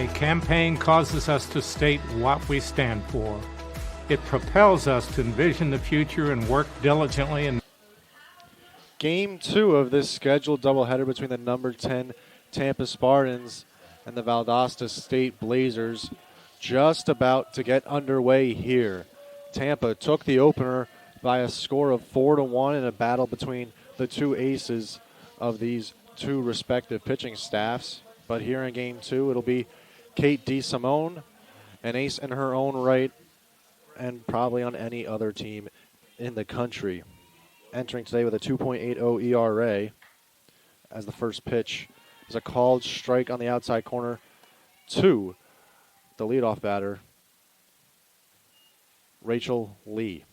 A campaign causes us to state what we stand for. It propels us to envision the future and work diligently and Game 2 of this scheduled doubleheader between the number 10 Tampa Spartans and the Valdosta State Blazers just about to get underway here. Tampa took the opener by a score of 4-1 in a battle between the two aces of these two respective pitching staffs. But here in Game 2, it'll be Kate DeSimone, an ace in her own right, and probably on any other team in the country. Entering today with a 2.80 ERA as the first pitch is a called strike on the outside corner to the leadoff batter, Rachel Lee.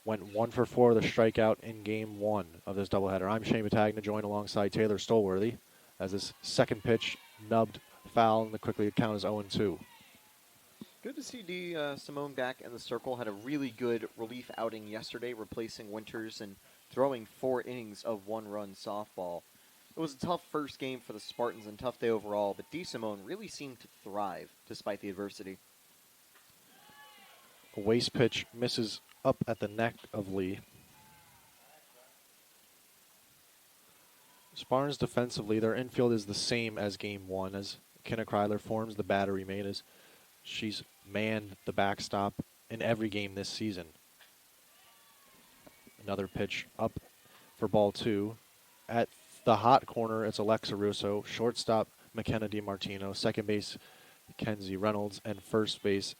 Went 1 for 4 with a strikeout in Game 1 of this doubleheader. I'm Shane Battagna, joined alongside Taylor Stolworthy as this second pitch nubbed foul, and the quickly count is 0-2. Good to see Simone back in the circle. Had a really good relief outing yesterday, replacing Winters and throwing 4 innings of 1-run softball. It was a tough first game for the Spartans and tough day overall, but DeSimone really seemed to thrive despite the adversity. A waste pitch misses up at the neck of Lee. Spartans defensively, their infield is the same as Game 1, as Kenna Kryler forms the battery mate as she's manned the backstop in every game this season. Another pitch up for ball 2. At the hot corner, it's Alexa Russo. Shortstop, McKenna DiMartino. Second base, Kenzie Reynolds. And first base,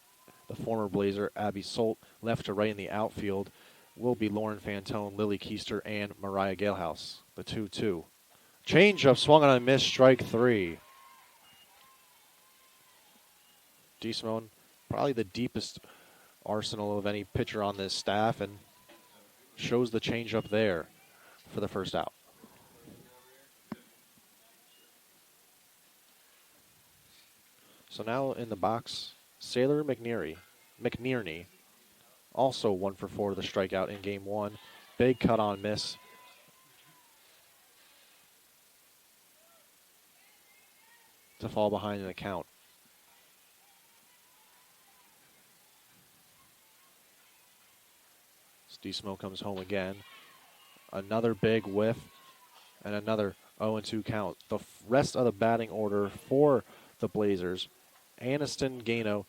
the former Blazer, Abby Solt. Left to right in the outfield will be Lauren Fantone, Lily Keister, and Mariah Galehouse. The 2-2. Change-up swung on a miss, strike 3. DeSimone, probably the deepest arsenal of any pitcher on this staff, and shows the change-up there for the first out. So now in the box, Sailor McNearney, also 1 for 4 with a strikeout in Game 1. Big cut on miss. To fall behind in the count. DeSimone comes home again. Another big whiff and another 0-2 count. The rest of the batting order for the Blazers. Aniston Gano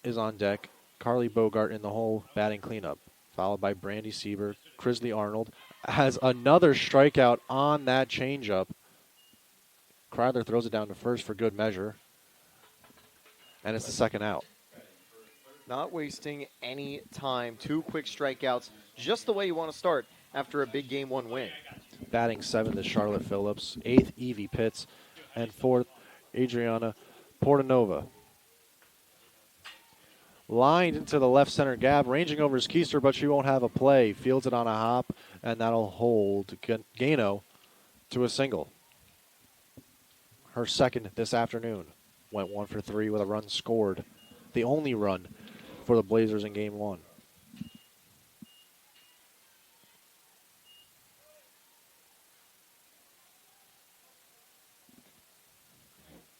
is on deck. Carly Bogart in the whole batting cleanup, followed by Brandy Sieber. Crisley Arnold has another strikeout on that changeup. Kryler throws it down to first for good measure, and it's the second out. Not wasting any time. 2 quick strikeouts, just the way you want to start after a big Game 1 win. Batting 7th is Charlotte Phillips, 8th Evie Pitts, and 4th Adriana Portanova. Lined into the left center gap, ranging over is Keister, but she won't have a play. Fields it on a hop, and that'll hold Gano to a single. Her second this afternoon. Went 1 for 3 with a run scored. The only run for the Blazers in Game 1.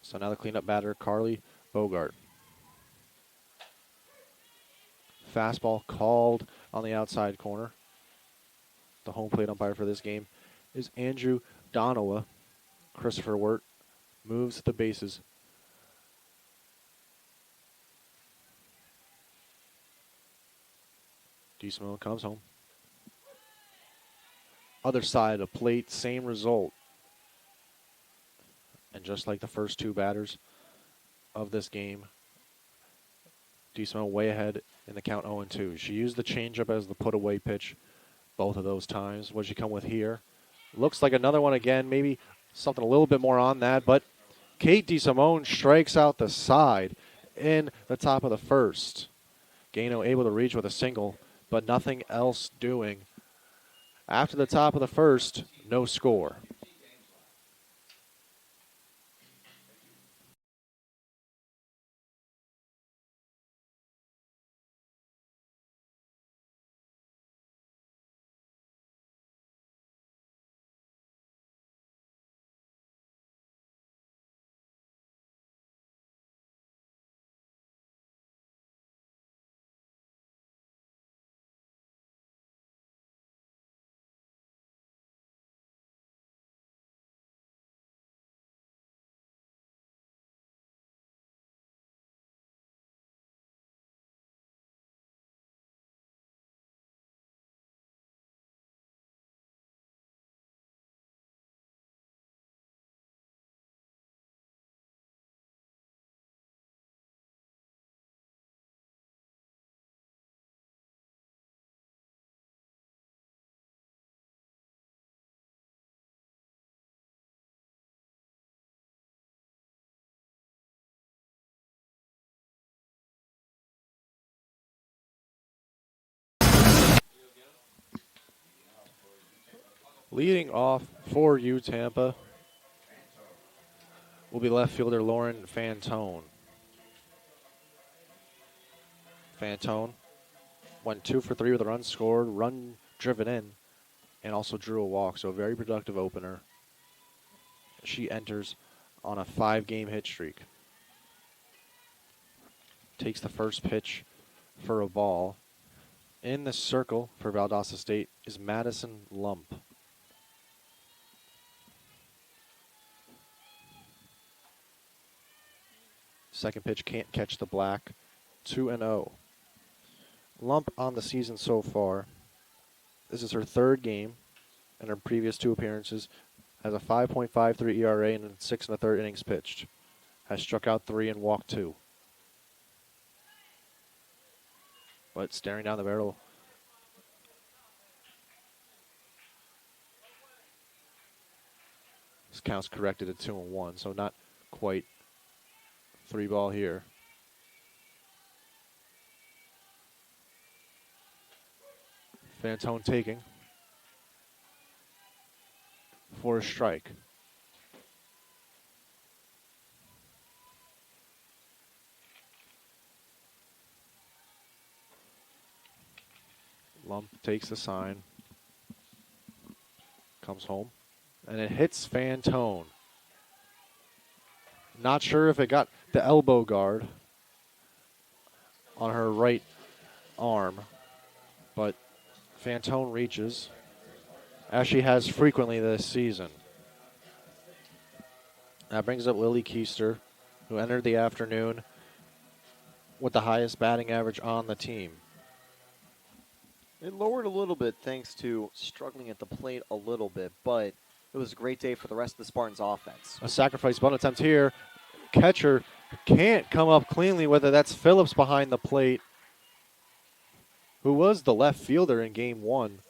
So now the cleanup batter, Carly Bogart. Fastball called on the outside corner. The home plate umpire for this game is Andrew Donowa. Christopher Wirt moves the bases. DeSimone comes home. Other side of the plate, same result. And just like the first 2 batters of this game, DeSimone way ahead in the count 0-2. She used the changeup as the put-away pitch both of those times. What did she come with here? Looks like another one again, maybe something a little bit more on that, but Kate DeSimone strikes out the side in the top of the first. Gano able to reach with a single, but nothing else doing. After the top of the first, no score. Leading off for you, Tampa, will be left fielder Lauren Fantone. Fantone went 2 for 3 with a run scored, run driven in, and also drew a walk. So a very productive opener. She enters on a 5-game hit streak. Takes the first pitch for a ball. In the circle for Valdosta State is Madison Lump. Second pitch can't catch the black. 2-0. Lump on the season so far. This is her 3rd game, and her previous 2 appearances has a 5.53 ERA and 6 1/3 innings pitched. Has struck out 3 and walked 2. But staring down the barrel. This count's corrected at 2-1, so not quite 3 ball here. Fantone taking for a strike. Lump takes the sign, comes home, and it hits Fantone. Not sure if it got the elbow guard on her right arm, but Fantone reaches, as she has frequently this season. That brings up Lily Keister, who entered the afternoon with the highest batting average on the team. It lowered a little bit thanks to struggling at the plate a little bit, but it was a great day for the rest of the Spartans offense. A sacrifice bunt attempt here. Catcher can't come up cleanly with it. That's Phillips behind the plate, who was the left fielder in game 1.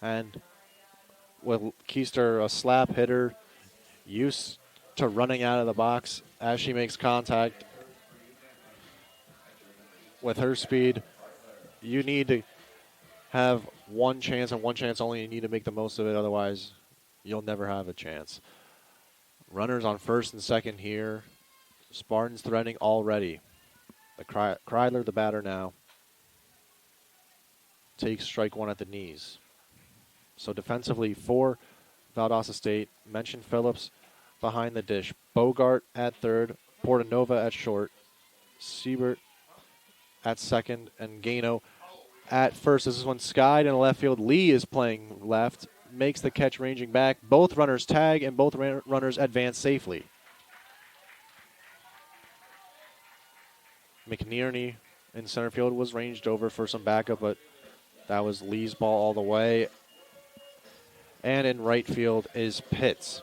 And with Keister, a slap hitter, used to running out of the box as she makes contact with her speed. You need to have one chance and one chance only. You need to make the most of it. Otherwise, you'll never have a chance. Runners on first and second here. Spartans threatening already. The Kreidler, the batter now, takes strike 1 at the knees. So defensively for Valdosta State, mentioned Phillips behind the dish. Bogart at third, Portanova at short, Siebert at second, and Gano at first. This is when skied in the left field. Lee is playing left, makes the catch ranging back. Both runners tag, and both runners advance safely. McNearney in center field was ranged over for some backup, but that was Lee's ball all the way. And in right field is Pitts.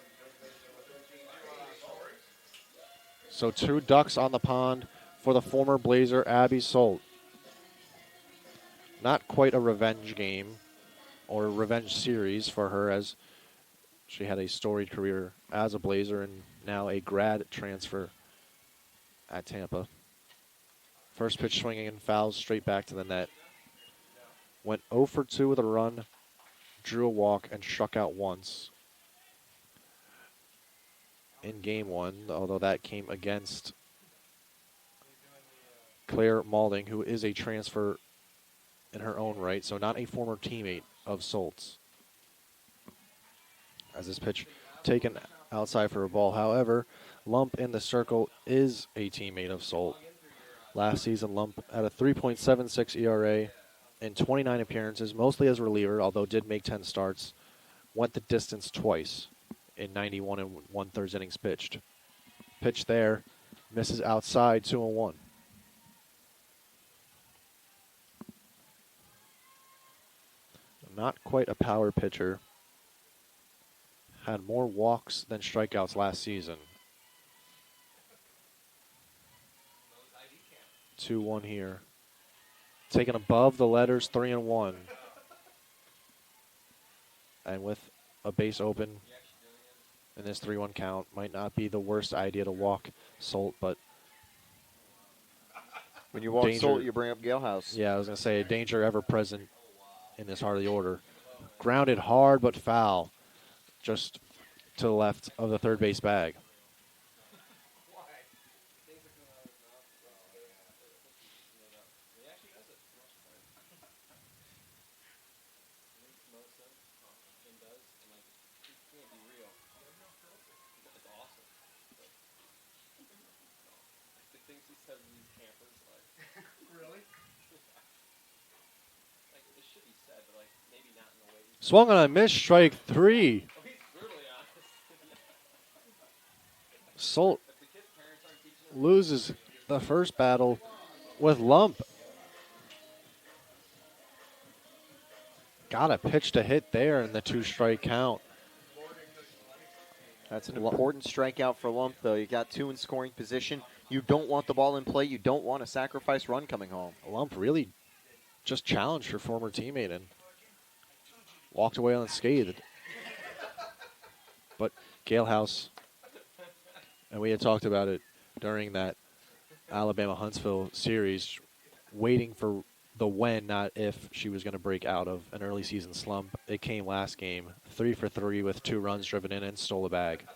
So 2 ducks on the pond for the former Blazer, Abby Solt. Not quite a revenge game or a revenge series for her, as she had a storied career as a Blazer and now a grad transfer at Tampa. First pitch swinging and fouls straight back to the net. Went 0 for 2 with a run, drew a walk, and struck out once in game 1, although that came against Claire Malding, who is a transfer in her own right, so not a former teammate of Solt's. As this pitch taken outside for a ball. However, Lump in the circle is a teammate of Solt. Last season, Lump had a 3.76 ERA in 29 appearances, mostly as a reliever, although did make 10 starts. Went the distance twice in 91 and 1/3 innings pitched. Pitch there, misses outside, 2-1. Not quite a power pitcher. Had more walks than strikeouts last season. 2-1 here. Taken above the letters, 3-1. And with a base open in this 3-1 count, might not be the worst idea to walk Solt, but When you walk danger. Solt, you bring up Galehouse. Yeah, I was going to say, danger ever present in this heart of the order. grounded hard but foul, just to the left of the third base bag. Swung on a miss, strike 3. Solt loses the first battle with Lump. Got a pitch to hit there in the 2-strike count. That's an important strikeout for Lump, though. You got 2 in scoring position. You don't want the ball in play. You don't want a sacrifice run coming home. Lump really just challenged her former teammate and walked away unscathed. But Galehouse, and we had talked about it during that Alabama-Huntsville series, waiting for the when, not if, she was going to break out of an early season slump. It came last game, 3 for 3 with 2 runs driven in and stole a bag,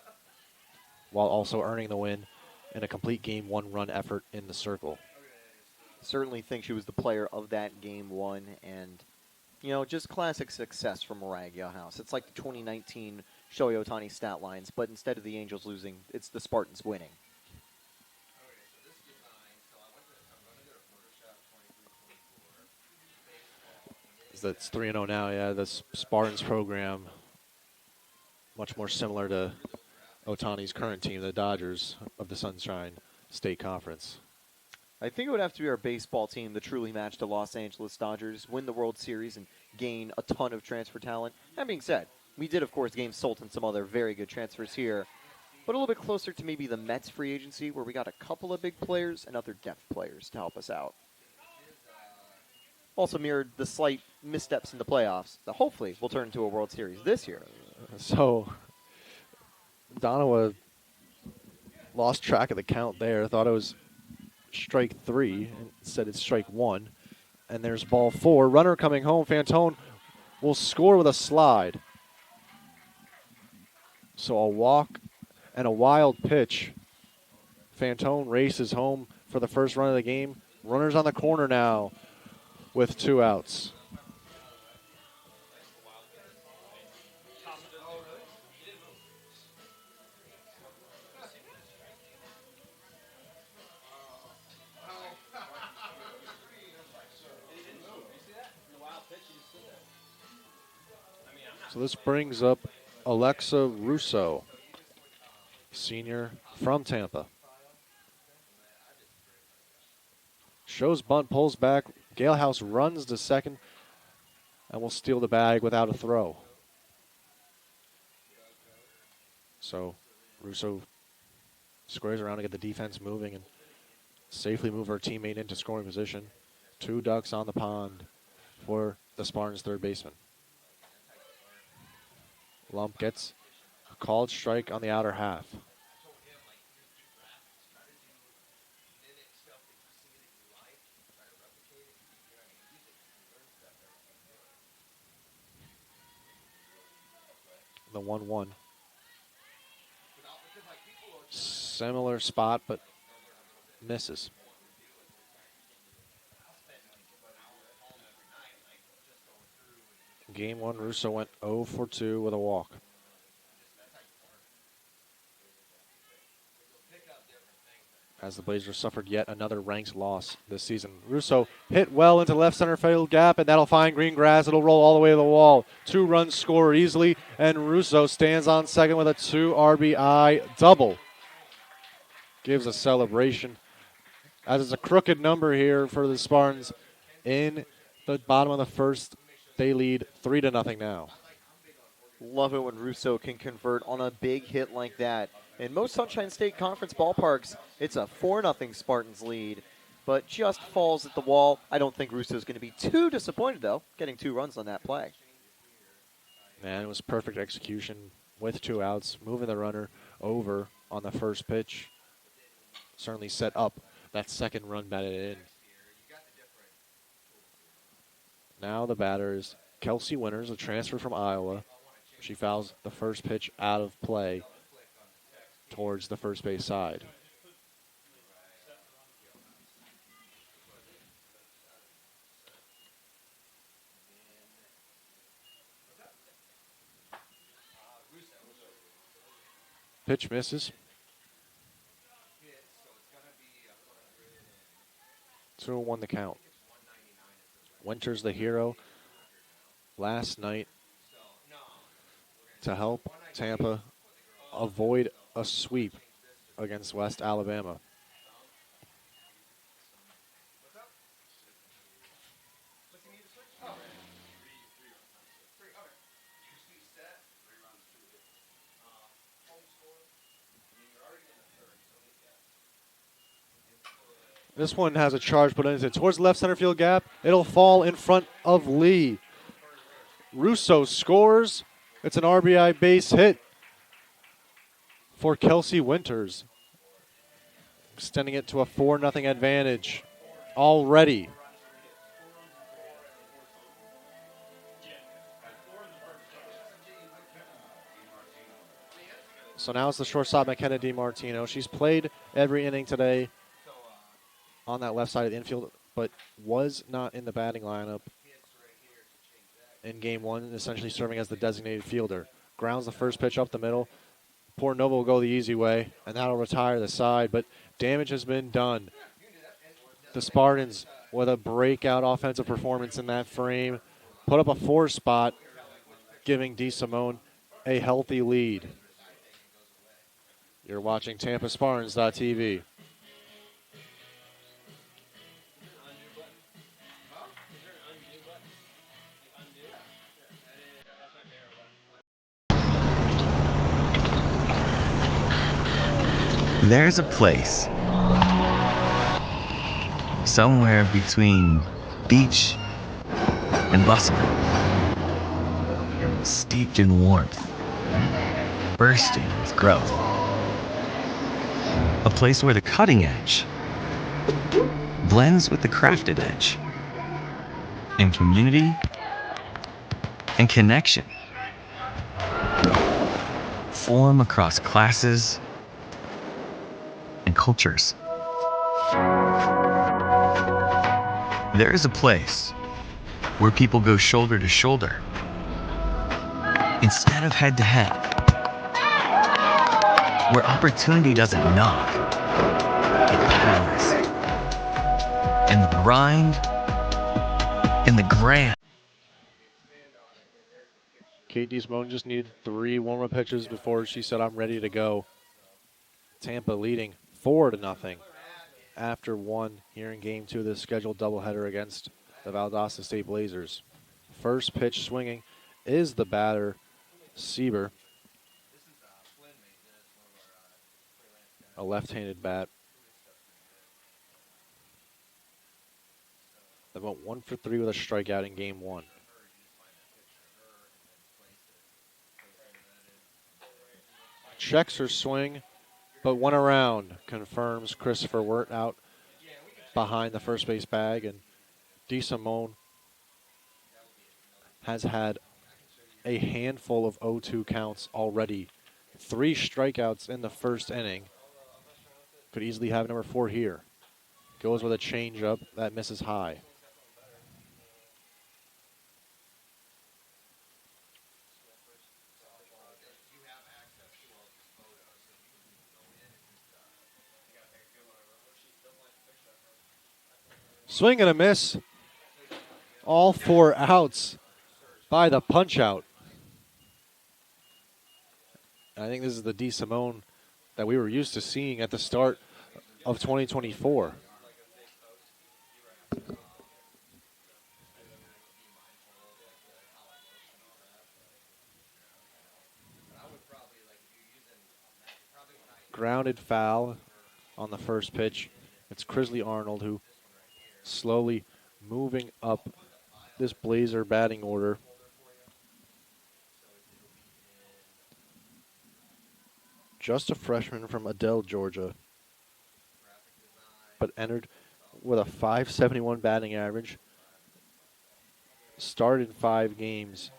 while also earning the win in a complete game 1-run effort in the circle. Certainly think she was the player of that game 1, and just classic success from Mariah Galehouse. It's like the 2019 Shohei Ohtani stat lines, but instead of the Angels losing, it's the Spartans winning. That's 3-0 now, yeah. The Spartans program, much more similar to Ohtani's current team, the Dodgers of the Sunshine State Conference. I think it would have to be our baseball team that truly matched the Los Angeles Dodgers, win the World Series, and gain a ton of transfer talent. That being said, we did, of course, gain Solt and some other very good transfers here, but a little bit closer to maybe the Mets free agency, where we got a couple of big players and other depth players to help us out. Also mirrored the slight missteps in the playoffs that hopefully will turn into a World Series this year. So Donawa lost track of the count there. Thought it was strike 3. Instead it's strike 1. And there's ball 4. Runner coming home. Fantone will score with a slide. So a walk and a wild pitch. Fantone races home for the first run of the game. Runners on the corner now with 2 outs. So this brings up Alexa Russo, senior from Tampa. Shows bunt, pulls back. Galehouse runs to second and will steal the bag without a throw. So Russo squares around to get the defense moving and safely move her teammate into scoring position. 2 ducks on the pond for the Spartans third baseman. Lump gets a called strike on the outer half. The 1-1. Similar spot, but misses. Game 1, Russo went 0 for 2 with a walk. As the Blazers suffered yet another ranked loss this season. Russo hit well into left center field gap, and that'll find green grass. It'll roll all the way to the wall. 2 runs score easily, and Russo stands on second with a 2 RBI double. Gives a celebration. As it's a crooked number here for the Spartans in the bottom of the first. They lead 3-0 now. Love it when Russo can convert on a big hit like that. In most Sunshine State Conference ballparks, it's a 4-0 Spartans lead, but just falls at the wall. I don't think Russo's going to be too disappointed, though, getting 2 runs on that play. And it was perfect execution with 2 outs, moving the runner over on the first pitch. Certainly set up that second run batted in. Now the batter is Kelsey Winters, a transfer from Iowa. She fouls the first pitch out of play towards the first base side. Pitch misses. 2-1 the count. Winters the hero last night to help Tampa avoid a sweep against West Alabama. This one has a charge put into it towards the left center field gap. It'll fall in front of Lee. Russo scores. It's an RBI base hit for Kelsey Winters, extending it to a 4-0 advantage already. So now it's the shortstop, McKenna DiMartino. She's played every inning today on that left side of the infield, but was not in the batting lineup in game one, essentially serving as the designated fielder. Grounds the first pitch up the middle. Poor Nova will go the easy way, and that'll retire the side, but damage has been done. The Spartans, with a breakout offensive performance in that frame, put up a 4 spot, giving DeSimone a healthy lead. You're watching TampaSpartans.tv. There's a place somewhere between beach and bustle, steeped in warmth, bursting with growth. A place where the cutting edge blends with the crafted edge, and community and connection form across classes and cultures. There is a place where people go shoulder to shoulder instead of head to head, where opportunity doesn't knock, it pours. And the grind and the grand. Kate DeSimone just needed 3 warm-up pitches before she said, "I'm ready to go." Tampa leading 4-0 after one here in game 2 of this scheduled doubleheader against the Valdosta State Blazers. First pitch swinging is the batter, Sieber. A left-handed bat. They went 1 for 3 with a strikeout in game 1. Checks her swing, but one around, confirms Christopher Wirt out behind the first base bag, and DeSimone has had a handful of 0-2 counts already. 3 strikeouts in the first inning. Could easily have number 4 here. Goes with a changeup that misses high. Swing and a miss. All 4 outs by the punch-out. I think this is the DeSimone that we were used to seeing at the start of 2024. Grounded foul on the first pitch. It's Crisley Arnold who slowly moving up this Blazer batting order. Just a freshman from Adele, Georgia, but entered with a .571 batting average, started 5 games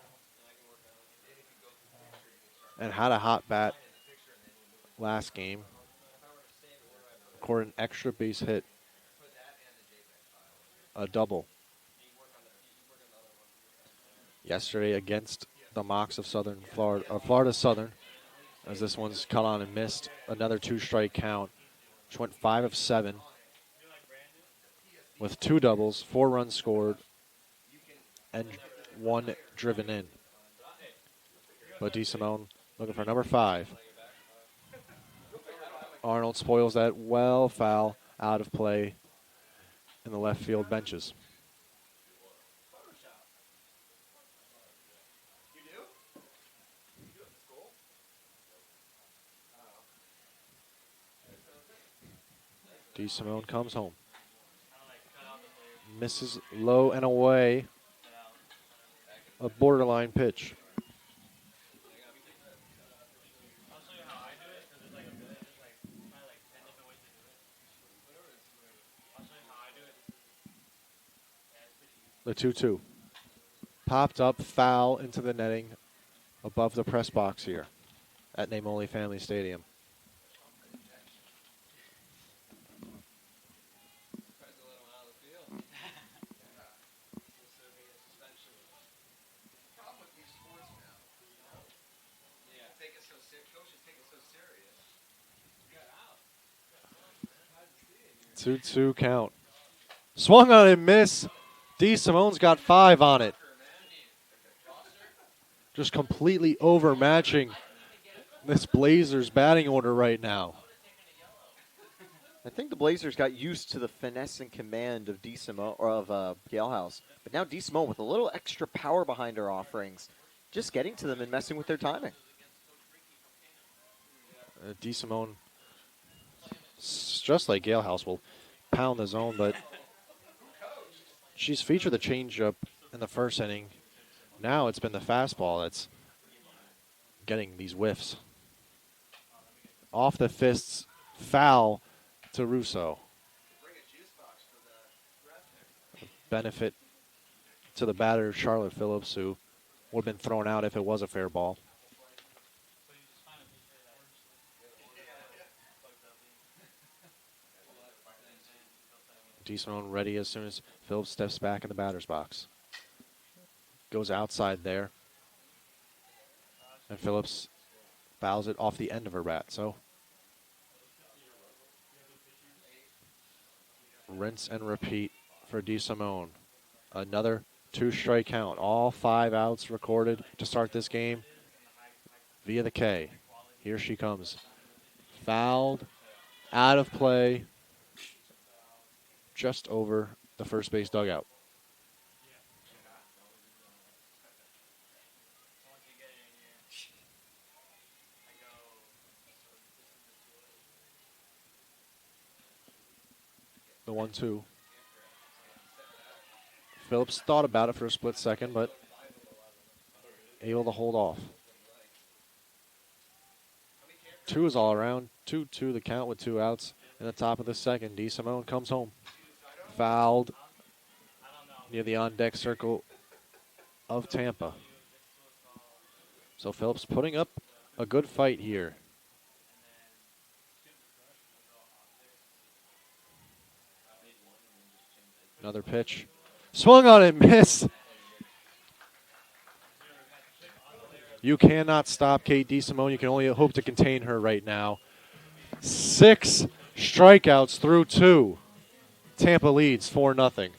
and had a hot bat last game. Recorded an extra base hit, a double yesterday against the Mocs of Southern Florida, or Florida Southern, as this one's cut on and missed. Another 2-strike count, which went 5 of 7 with 2 doubles, 4 runs scored, and 1 driven in. But DeSimone looking for number 5. Arnold spoils that well foul out of play in the left field benches. DeSimone comes home. Misses low and away. A borderline pitch. The 2-2. Popped up, foul into the netting above the press box here at Namoli Family Stadium. Two count. Swung on and miss. DeSimone's got 5 on it. Just completely overmatching this Blazers batting order right now. I think the Blazers got used to the finesse and command of DeSimone or of Galehouse, but now DeSimone with a little extra power behind her offerings, just getting to them and messing with their timing. DeSimone, just like Galehouse, will pound the zone, but she's featured the changeup in the first inning. Now it's been the fastball that's getting these whiffs. Off the fists, foul to Russo. Benefit to the batter, Charlotte Phillips, who would have been thrown out if it was a fair ball. DeSimone ready as soon as Phillips steps back in the batter's box. Goes outside there. And Phillips fouls it off the end of her bat. So rinse and repeat for DeSimone. Another 2-strike count. All 5 outs recorded to start this game via the K. Here she comes. Fouled, out of play, just over the first base dugout. The 1-2. Phillips thought about it for a split second, but able to hold off. 2 is all around. 2-2 the count with 2 outs in the top of the second. DeSimone comes home. Fouled near the on-deck circle of Tampa. So Phillips putting up a good fight here. Another pitch. Swung on and missed. You cannot stop Kate DeSimone. You can only hope to contain her right now. 6 strikeouts through 2. Tampa leads 4-0.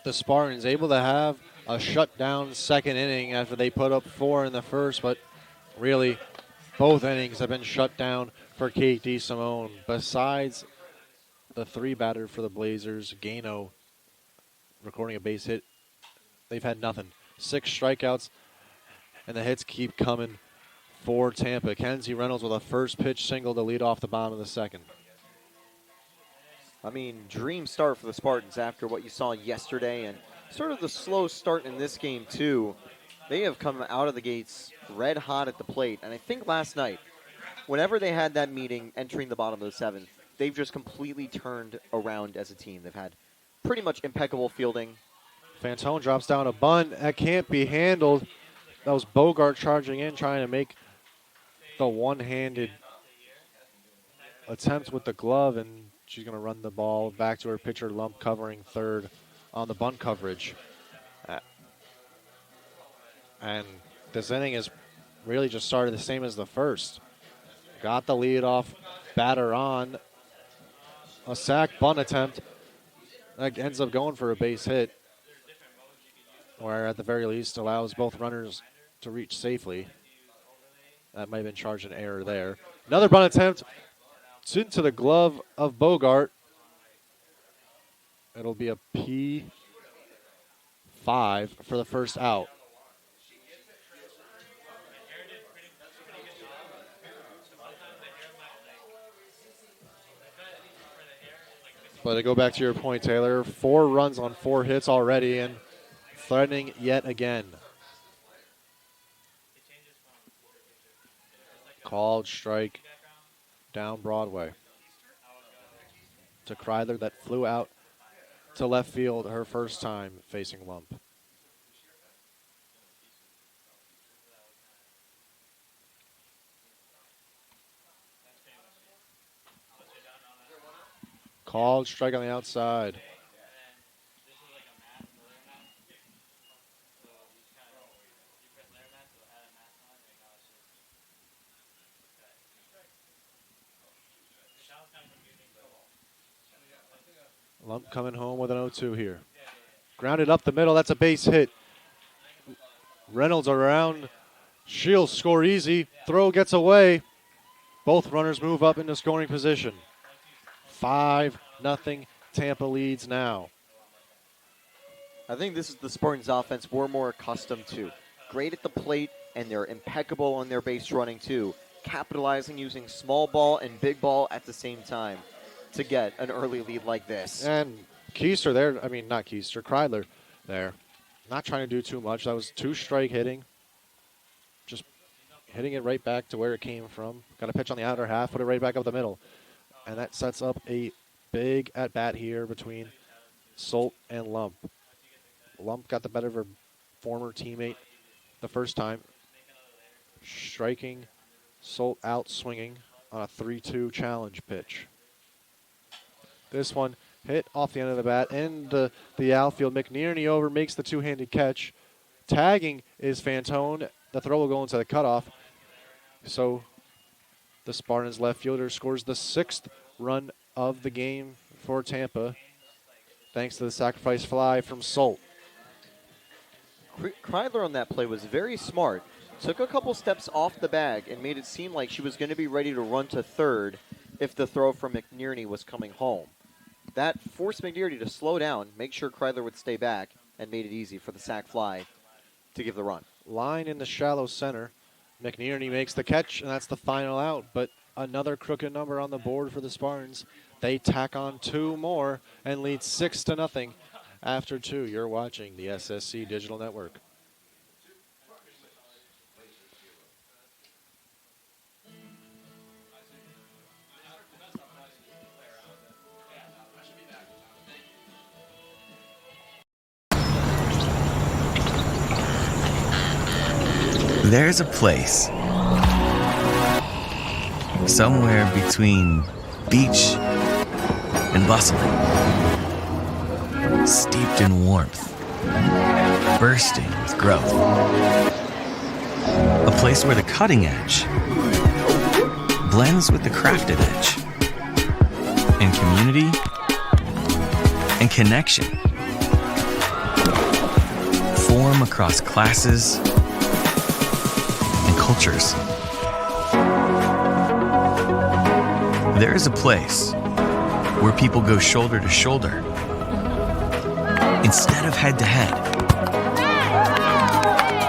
the Spartans able to have a shutdown second inning after they put up 4 in the first, but really both innings have been shut down for Kate DeSimone. Besides the 3-batter for the Blazers, Gano recording a base hit, they've had nothing. 6 strikeouts, and the hits keep coming for Tampa. Kenzie Reynolds with a first pitch single to lead off the bottom of the second. I mean, dream start for the Spartans after what you saw yesterday and sort of the slow start in this game, too. They have come out of the gates red hot at the plate. And I think last night, whenever they had that meeting entering the bottom of the 7th, they've just completely turned around as a team. They've had pretty much impeccable fielding. Fantone drops down a bunt. That can't be handled. That was Bogart charging in, trying to make the one-handed attempt with the glove, and she's going to run the ball back to her pitcher, Lump, covering third on the bunt coverage. And this inning has really just started the same as the first. Got the leadoff batter on. A sac bunt attempt that ends up going for a base hit, where at the very least allows both runners to reach safely. That might have been charged an error there. Another bunt attempt. It's into the glove of Bogart. It'll be a P5 for the first out. But to go back to your point, Taylor, 4 runs on 4 hits already and threatening yet again. Called strike down Broadway to Kreidler, that flew out to left field her first time facing Lump. Called strike on the outside. Lump coming home with an 0-2 here. Grounded up the middle. That's a base hit. Reynolds around. Shields score easy. Throw gets away. Both runners move up into scoring position. 5-0. Tampa leads now. I think this is the Spartans offense we're more accustomed to. Great at the plate, and they're impeccable on their base running too. Capitalizing using small ball and big ball at the same time to get an early lead like this. And Keister there, not Keister, Kreidler there. Not trying to do too much. That was 2-strike hitting. Just hitting it right back to where it came from. Got a pitch on the outer half, put it right back up the middle. And that sets up a big at-bat here between Solt and Lump. Lump got the better of her former teammate the first time, striking Solt out swinging on a 3-2 challenge pitch. This one hit off the end of the bat and the outfield. McNearney over, makes the two-handed catch. Tagging is Fantone. The throw will go into the cutoff. So the Spartans left fielder scores the 6th run of the game for Tampa, thanks to the sacrifice fly from Solt. Kreidler on that play was very smart. Took a couple steps off the bag and made it seem like she was going to be ready to run to third if the throw from McNearney was coming home. That forced McNearney to slow down, make sure Kreidler would stay back, and made it easy for the sac fly to give the run. Line in the shallow center. McNearney makes the catch, and that's the final out. But another crooked number on the board for the Spartans. They tack on 2 more and lead 6-0 after 2. You're watching the SSC Digital Network. There's a place somewhere between beach and bustle, steeped in warmth, bursting with growth. A place where the cutting edge blends with the crafted edge, in community and connection. come across classes and cultures. There is a place where people go shoulder to shoulder instead of head to head,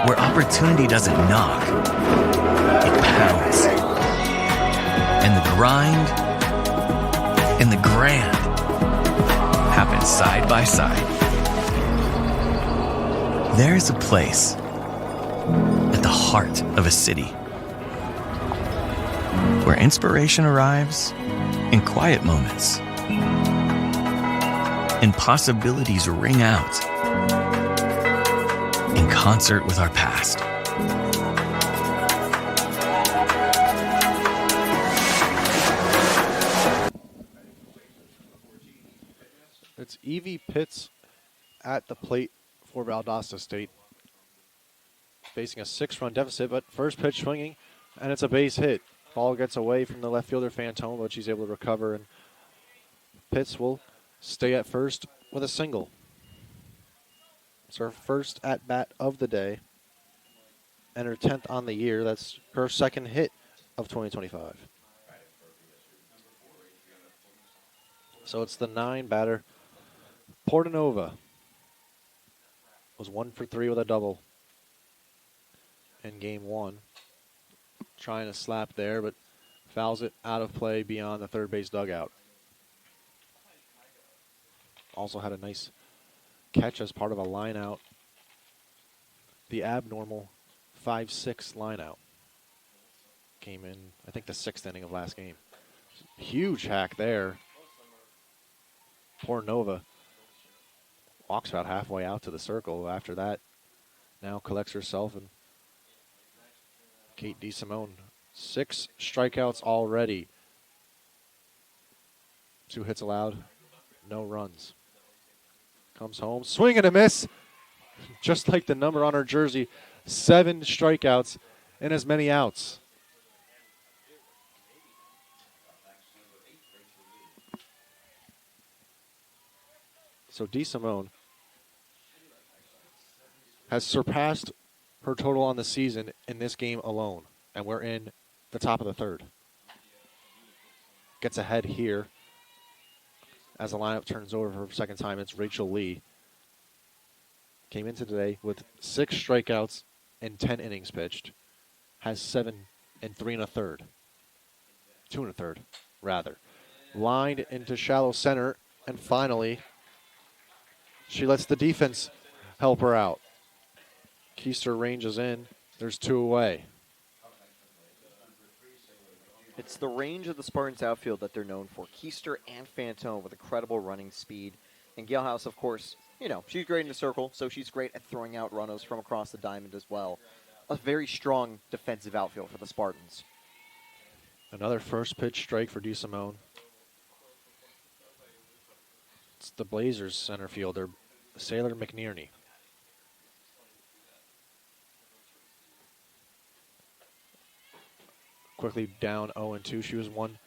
where opportunity doesn't knock, it pounds. And the grind and the grand happen side by side. There is a place at the heart of a city where inspiration arrives in quiet moments and possibilities ring out in concert with our past. It's Evie Pitts at the plate for Valdosta State. Facing a 6-run deficit, but first pitch swinging, and it's a base hit. Ball gets away from the left fielder Fantone, but she's able to recover, and Pitts will stay at first with a single. It's her first at-bat of the day and her 10th on the year. That's her second hit of 2025. So it's the 9 batter. Portanova was 1 for 3 with a double in game 1. Trying to slap there, but fouls it out of play beyond the third base dugout. Also had a nice catch as part of a line out. The abnormal 5-6 line out. Came in, I think, the 6th inning of last game. Huge hack there. Portanova walks about halfway out to the circle. After that, now collects herself, and Kate DeSimone, 6 strikeouts already. 2 hits allowed, no runs. Comes home, swing and a miss. Just like the number on her jersey, 7 strikeouts and as many outs. So DeSimone has surpassed her total on the season in this game alone, and we're in the top of the 3rd. Gets ahead here as the lineup turns over for a second time. It's Rachel Lee. Came into today with 6 strikeouts and 10 innings pitched. Has 7 and 3 1/3. 2 1/3, rather. Lined into shallow center, and finally, she lets the defense help her out. Keister ranges in. There's 2 away. It's the range of the Spartans outfield that they're known for. Keister and Fantone with incredible running speed. And Galehouse, of course, you know, she's great in the circle, so she's great at throwing out runners from across the diamond as well. A very strong defensive outfield for the Spartans. Another first pitch strike for DeSimone. It's the Blazers center fielder, Sailor McNearney. Quickly down 0-2. She was one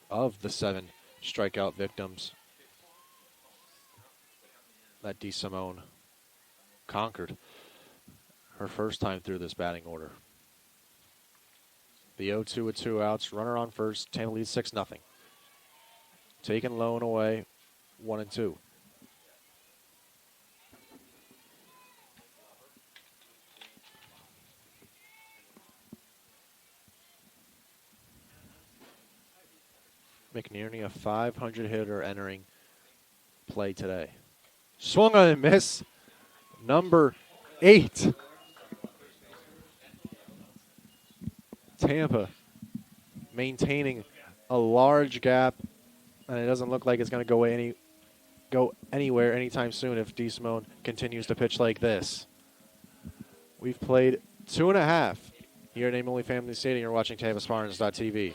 of the 7 strikeout victims that DeSimone conquered her first time through this batting order. The 0-2 with 2 outs. Runner on first. Tampa leads 6-0. Taken low and away. 1-2. McNearney, a 500 hitter entering play today. Swung on and miss. Number 8. Tampa maintaining a large gap, and it doesn't look like it's going to go anywhere anytime soon if DeSimone continues to pitch like this. We've played 2.5 here at Name Only Family Stadium. You're watching TampaSpartans.tv.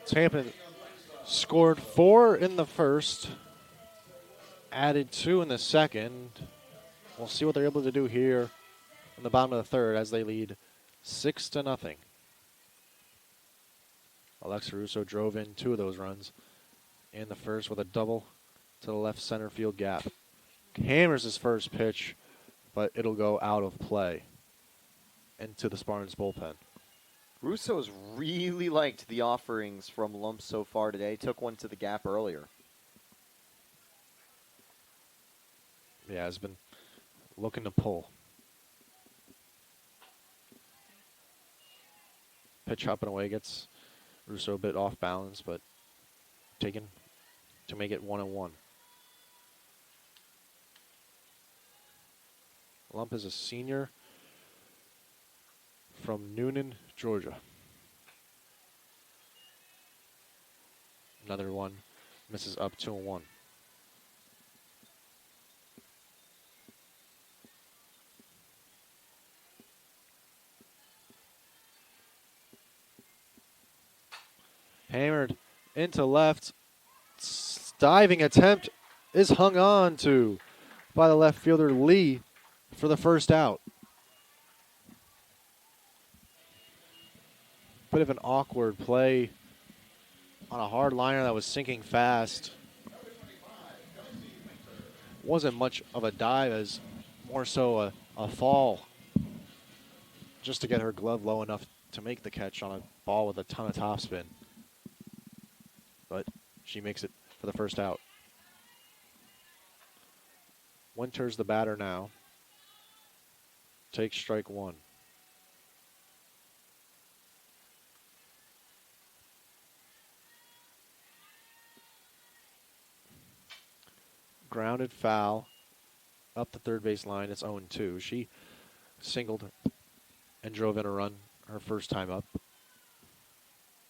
Tampa scored 4 in the first, added 2 in the second. We'll see what they're able to do here in the bottom of the third as they lead 6-0. Alexa Russo drove in 2 of those runs in the first with a double to the left center field gap. Hammers his first pitch, but it'll go out of play into the Spartans bullpen. Russo's really liked the offerings from Lumps so far today. Took one to the gap earlier. Yeah, has been looking to pull. Pitch up and away gets Russo a bit off balance, but taken to make it 1-1. Lump is a senior from Noonan, Georgia. Another one misses up 2-1. Hammered into left. Diving attempt is hung on to by the left fielder Lee for the first out. Bit of an awkward play on a hard liner that was sinking fast. Wasn't much of a dive as more so a fall just to get her glove low enough to make the catch on a ball with a ton of topspin. But she makes it for the first out. Winters the batter now. Takes strike 1. Grounded foul up the third base line. It's 0-2. She singled and drove in a run her first time up.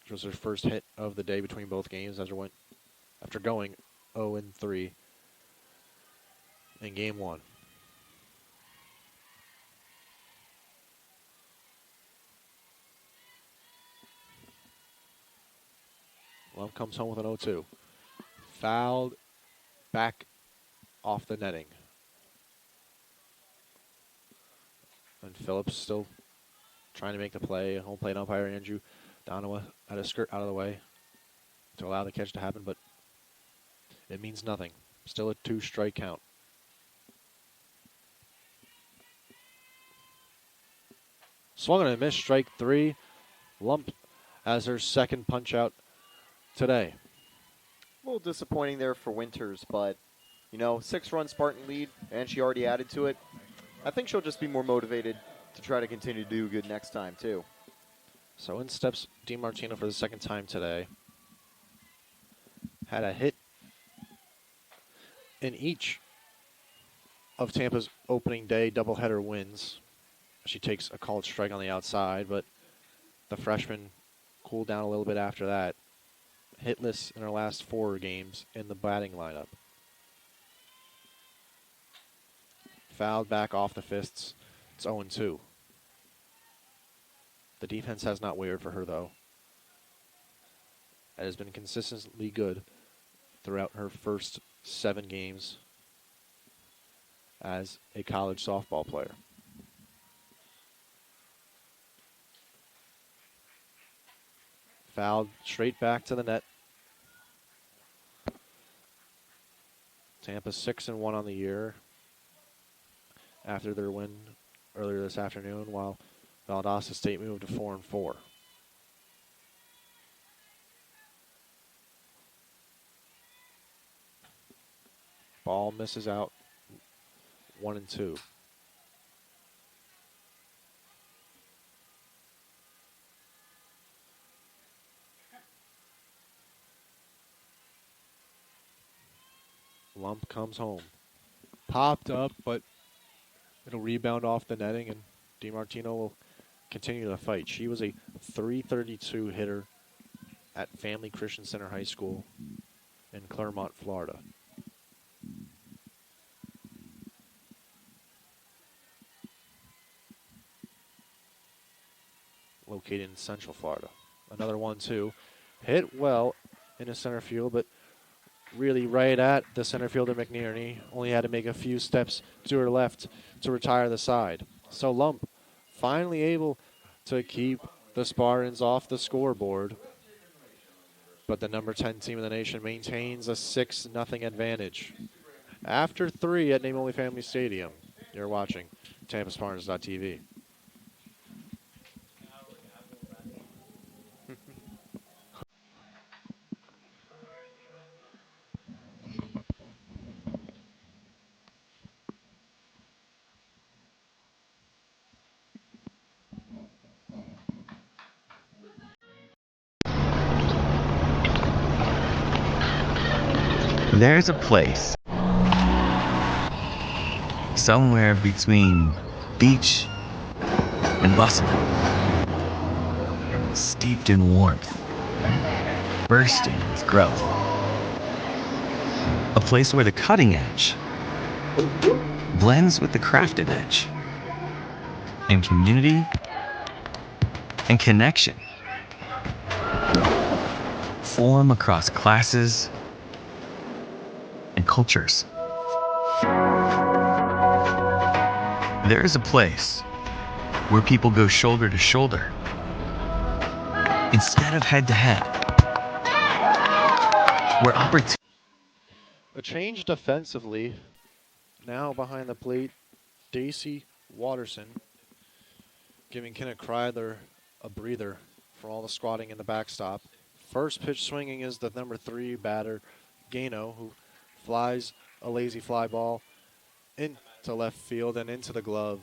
Which was her first hit of the day between both games after going 0-3 in game 1. Love comes home with an 0-2. Fouled back off the netting. And Phillips still trying to make the play. Home plate umpire Andrew Donowa had a skirt out of the way to allow the catch to happen, but it means nothing. Still a 2-strike count. Swung on a miss, strike 3. Lump as her second punch out today. A little disappointing there for Winters, but, 6-run Spartan lead, and she already added to it. I think she'll just be more motivated to try to continue to do good next time, too. So in steps DiMartino for the second time today. Had a hit in each of Tampa's opening day doubleheader wins. She takes a called strike on the outside, but the freshman cooled down a little bit after that. Hitless in her last 4 games in the batting lineup. Fouled back off the fists. It's 0-2. The defense has not wavered for her, though. It has been consistently good throughout her first 7 games as a college softball player. Fouled straight back to the net. Tampa 6-1 on the year after their win earlier this afternoon, while Valdosta State moved to 4-4. Ball misses out 1-2. Lump comes home. Popped up, but it'll rebound off the netting, and DiMartino will continue the fight. She was a .332 hitter at Family Christian Center High School in Clermont, Florida. Located in Central Florida. Another 1-2. Hit well in the center field, but really right at the center fielder McNearney. Only had to make a few steps to her left to retire the side. So Lump finally able to keep the Spartans off the scoreboard. But the number 10 team in the nation maintains a 6-0 advantage. After 3 at Name Only Family Stadium, you're watching TampaSpartans.tv. There's a place somewhere between beach and bustle, steeped in warmth, bursting with growth. A place where the cutting edge blends with the crafted edge, and community and connection form across classes and cultures. There is a place where people go shoulder to shoulder instead of head to head, where opportunity. A change defensively. Now behind the plate, Daisy Watterson giving Kenneth Kreidler a breather for all the squatting in the backstop. First pitch swinging is the number 3 batter, Gano, who flies a lazy fly ball into left field and into the glove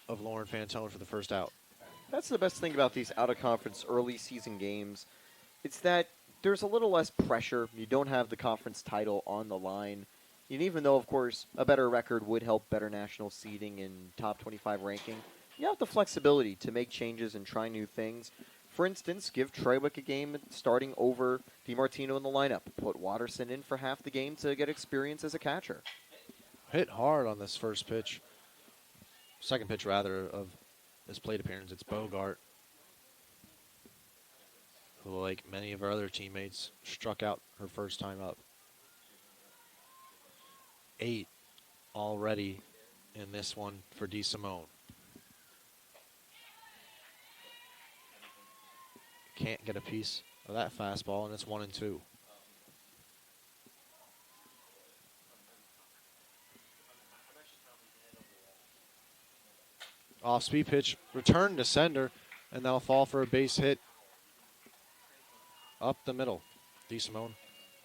of Lauren Fantone for the first out. That's the best thing about these out-of-conference early season games. It's that there's a little less pressure. You don't have the conference title on the line. And even though, of course, a better record would help better national seeding and top 25 ranking, you have the flexibility to make changes and try new things. For instance, give Troywick a game starting over DiMartino in the lineup. Put Watterson in for half the game to get experience as a catcher. Hit hard on this second pitch rather, of this plate appearance. It's Bogart, who, like many of her other teammates, struck out her first time up. 8 already in this one for DeSimone. Can't get a piece of that fastball, and it's 1-2. Off-speed pitch, return to sender, and that'll fall for a base hit up the middle. DeSimone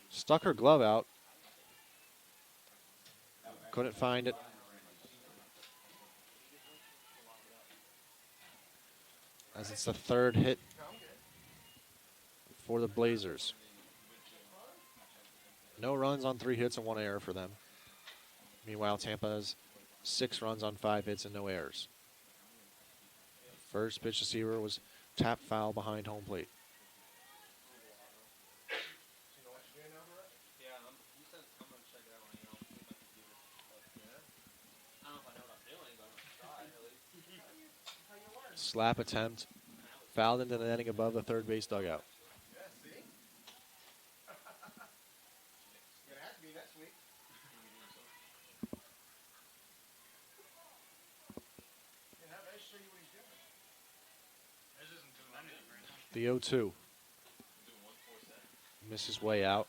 stuck her glove out. Couldn't find it. As it's the third hit for the Blazers. No runs on 3 hits and 1 error for them. Meanwhile, Tampa has 6 runs on 5 hits and no errors. First pitch receiver was tap foul behind home plate. Slap attempt, fouled into the netting above the third base dugout. The 0-2. Misses way out.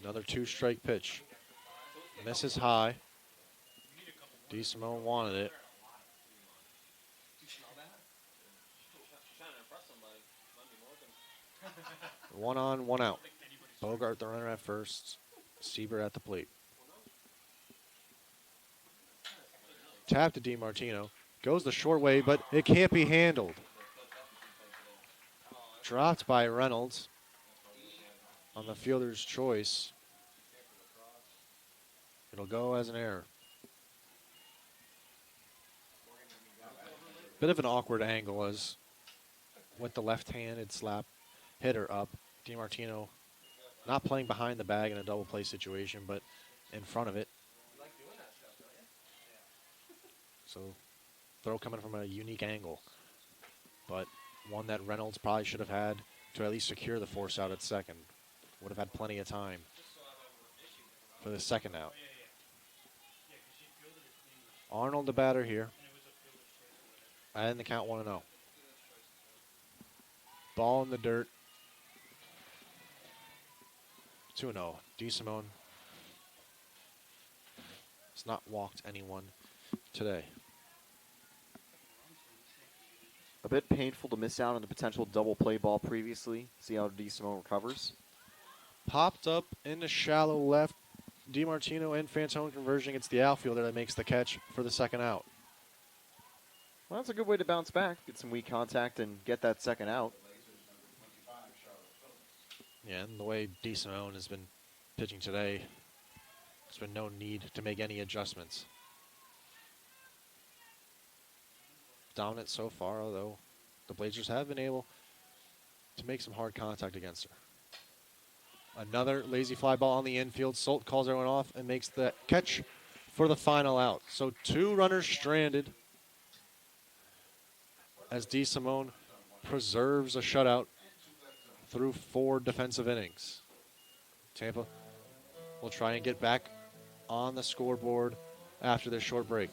Another 2-strike pitch. Misses high. DeSimone wanted it. 1 on, 1 out. Bogart the runner at first. Sieber at the plate. Tap to DiMartino. Goes the short way, but it can't be handled. Dropped by Reynolds on the fielder's choice. It'll go as an error. Bit of an awkward angle as with the left-handed slap hit her up. DiMartino Not playing behind the bag in a double play situation, but in front of it. So throw coming from a unique angle, but one that Reynolds probably should have had to at least secure the force out at second. Would have had plenty of time for the second out. Arnold the batter here. And the count 1-0. Ball in the dirt. 2-0. DeSimone has not walked anyone today. A bit painful to miss out on the potential double play ball previously. See how DeSimone recovers. Popped up in the shallow left. DiMartino and Fantone converging. It's the outfielder that makes the catch for the second out. Well, that's a good way to bounce back, get some weak contact, and get that second out. Yeah, and the way DeSimone has been pitching today, there's been no need to make any adjustments. Dominant so far, although the Blazers have been able to make some hard contact against her. Another lazy fly ball on the infield. Solt calls everyone off and makes the catch for the final out. So 2 runners stranded as DeSimone preserves a shutout through 4 defensive innings. Tampa will try and get back on the scoreboard after this short break.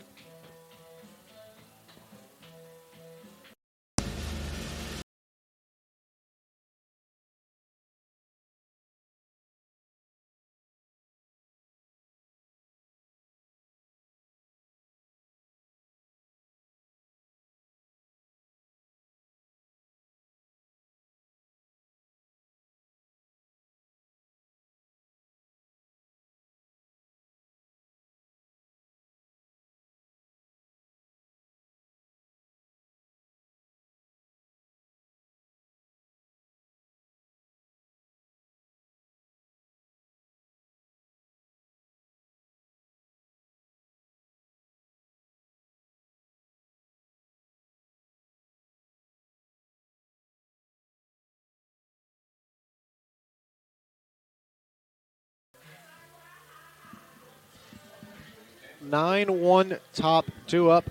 Nine top, 2 up.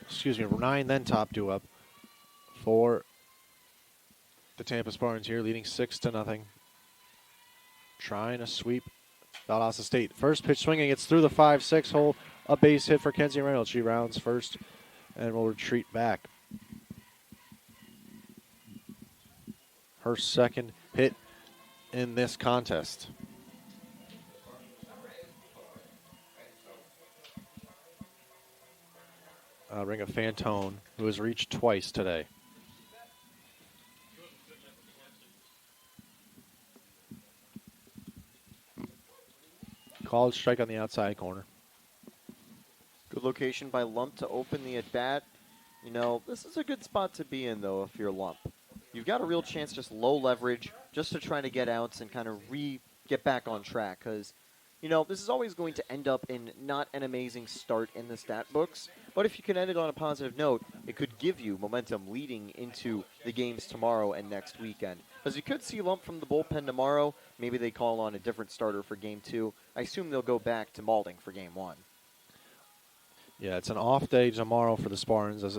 Excuse me, 9 then top, 2 up for the Tampa Spartans here, leading 6-0. Trying to sweep Valdosta State. First pitch swinging, it's through the 5-6 hole. A base hit for Kenzie Reynolds. She rounds first and will retreat back. Her second hit in this contest. Ring of Fantone, who has reached twice today. Called strike on the outside corner. Good location by Lump to open the at-bat. You know, this is a good spot to be in, though, if you're Lump. You've got a real chance, just low leverage, just to try to get outs and kind of get back on track. Because, you know, this is always going to end up in not an amazing start in the stat books. But if you can end it on a positive note, it could give you momentum leading into the games tomorrow and next weekend. Because you could see Lump from the bullpen tomorrow. Maybe they call on a different starter for Game 2. I assume they'll go back to Malding for Game 1. Yeah, it's an off day tomorrow for the Spartans. As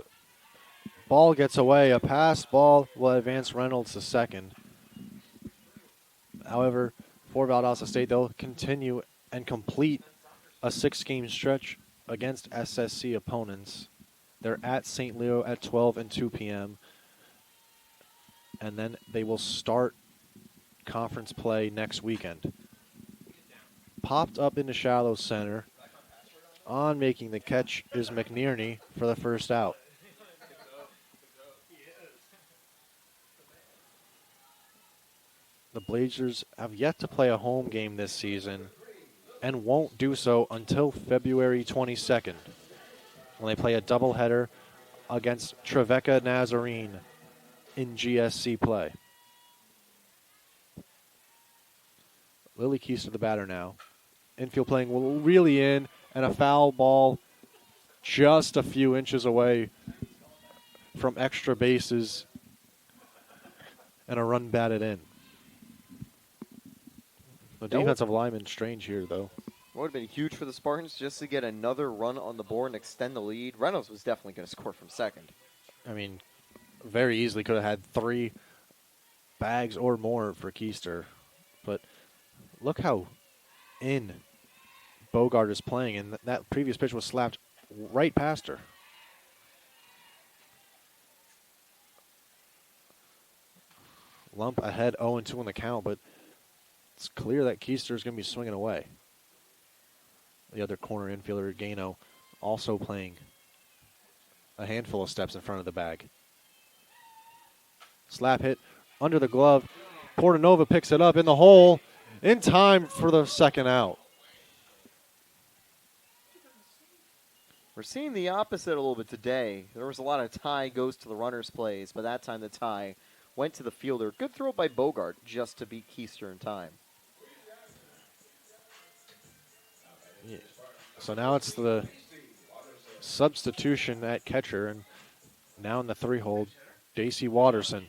ball gets away, a pass ball will advance Reynolds to second. However, for Valdosta State, they'll continue and complete a 6-game stretch against SSC opponents. They're at St. Leo at 12 and 2 p.m. And then they will start conference play next weekend. Popped up in the shallow center. On making the catch is McNearney for the first out. The Blazers have yet to play a home game this season and won't do so until February 22nd when they play a doubleheader against Trevecca Nazarene in GSC play. Lily Keys to the batter now. Infield playing really in, and a foul ball just a few inches away from extra bases and a run batted in. The defensive lineman strange here, though. Would have been huge for the Spartans just to get another run on the board and extend the lead. Reynolds was definitely going to score from second. I mean, very easily could have had 3 bags or more for Keister. But look how in Bogart is playing, and that previous pitch was slapped right past her. Lump ahead 0-2 on the count, but it's clear that Keister is going to be swinging away. The other corner infielder, Gano, also playing a handful of steps in front of the bag. Slap hit under the glove. Portanova picks it up in the hole in time for the second out. We're seeing the opposite a little bit today. There was a lot of tie goes to the runner's plays, but that time the tie went to the fielder. Good throw by Bogart just to beat Keister in time. Yeah. So now it's the substitution at catcher, and now in the 3-hole, J.C. Watterson.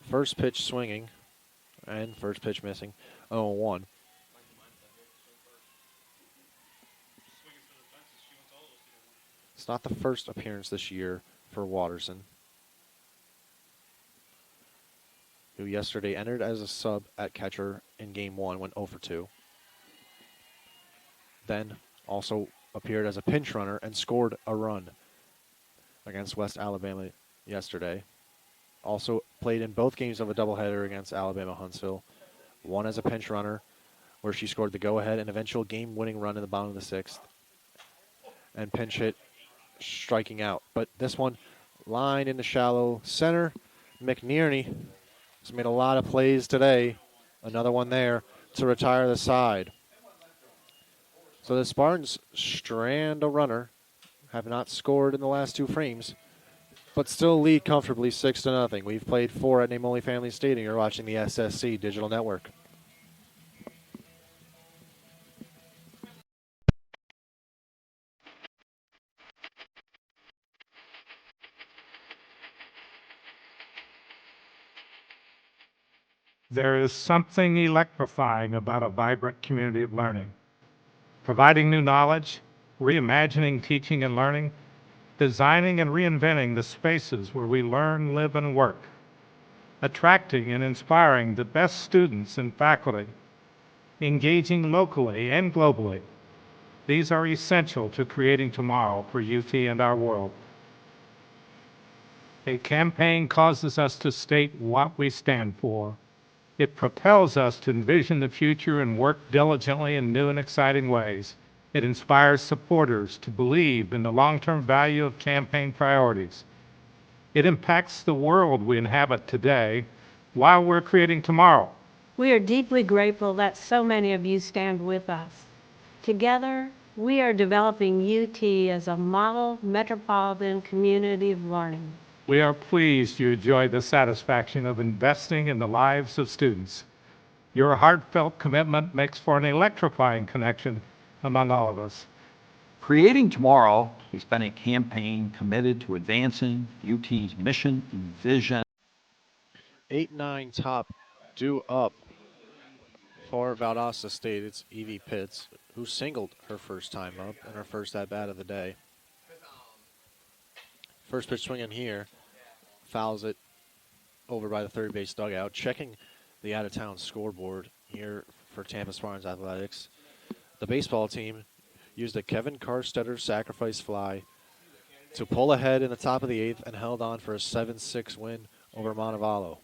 First pitch swinging, and first pitch missing, 0-1. It's not the first appearance this year for Watterson, who yesterday entered as a sub at catcher in Game 1, went 0-2. Then also appeared as a pinch runner and scored a run against West Alabama yesterday. Also played in both games of a doubleheader against Alabama Huntsville. One as a pinch runner, where she scored the go-ahead and eventual game-winning run in the bottom of the 6th. And pinch hit, striking out. But this one lined into shallow center. McNearney has made a lot of plays today. Another one there to retire the side. So the Spartans strand a runner, have not scored in the last 2 frames, but still lead comfortably 6-0. We've played 4 at Namoli Family Stadium. You're watching the SSC Digital Network. There is something electrifying about a vibrant community of learning. Providing new knowledge, reimagining teaching and learning, designing and reinventing the spaces where we learn, live, and work, attracting and inspiring the best students and faculty, engaging locally and globally. These are essential to creating tomorrow for UT and our world. A campaign causes us to state what we stand for. It propels us to envision the future and work diligently in new and exciting ways. It inspires supporters to believe in the long-term value of campaign priorities. It impacts the world we inhabit today while we're creating tomorrow. We are deeply grateful that so many of you stand with us. Together, we are developing UT as a model metropolitan community of learning. We are pleased you enjoy the satisfaction of investing in the lives of students. Your heartfelt commitment makes for an electrifying connection among all of us. Creating Tomorrow has been a campaign committed to advancing UT's mission and vision. 8-9 top due up for Valdosta State. It's Evie Pitts, who singled her first time up and her first at-bat of the day. First pitch swinging here, fouls it over by the third base dugout. Checking the out-of-town scoreboard here for Tampa Spartans Athletics. The baseball team used a Kevin Carstetter sacrifice fly to pull ahead in the top of the 8th and held on for a 7-6 win over Montevallo,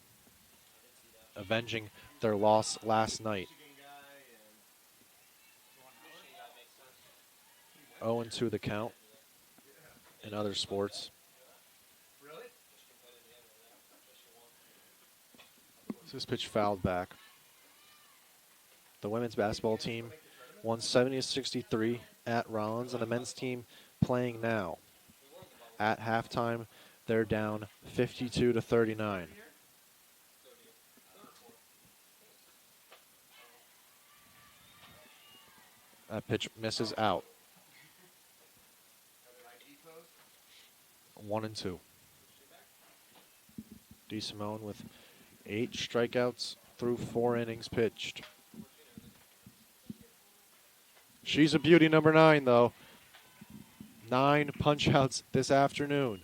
avenging their loss last night. 0-2 the count in other sports. This pitch fouled back. The women's basketball team won 70-63 at Rollins, and the men's team playing now. At halftime, they're down 52-39. That pitch misses out. 1-2. DeSimone with 8 strikeouts through 4 innings pitched. She's a beauty, number 9, though. 9 punch-outs this afternoon.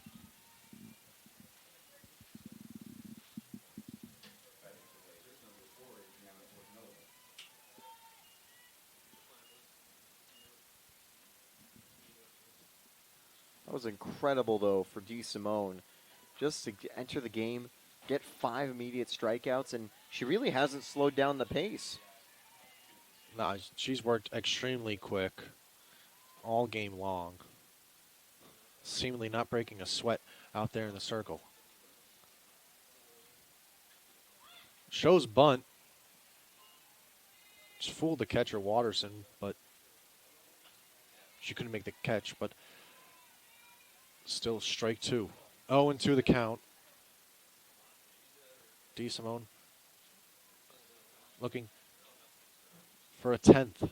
That was incredible, though, for DeSimone. Just to enter the game, get 5 immediate strikeouts, and she really hasn't slowed down the pace. Nah, she's worked extremely quick all game long. Seemingly not breaking a sweat out there in the circle. Shows bunt. Just fooled the catcher, Watterson, but she couldn't make the catch, but still strike 2. 0-2 the count. DeSimone looking for a 10th.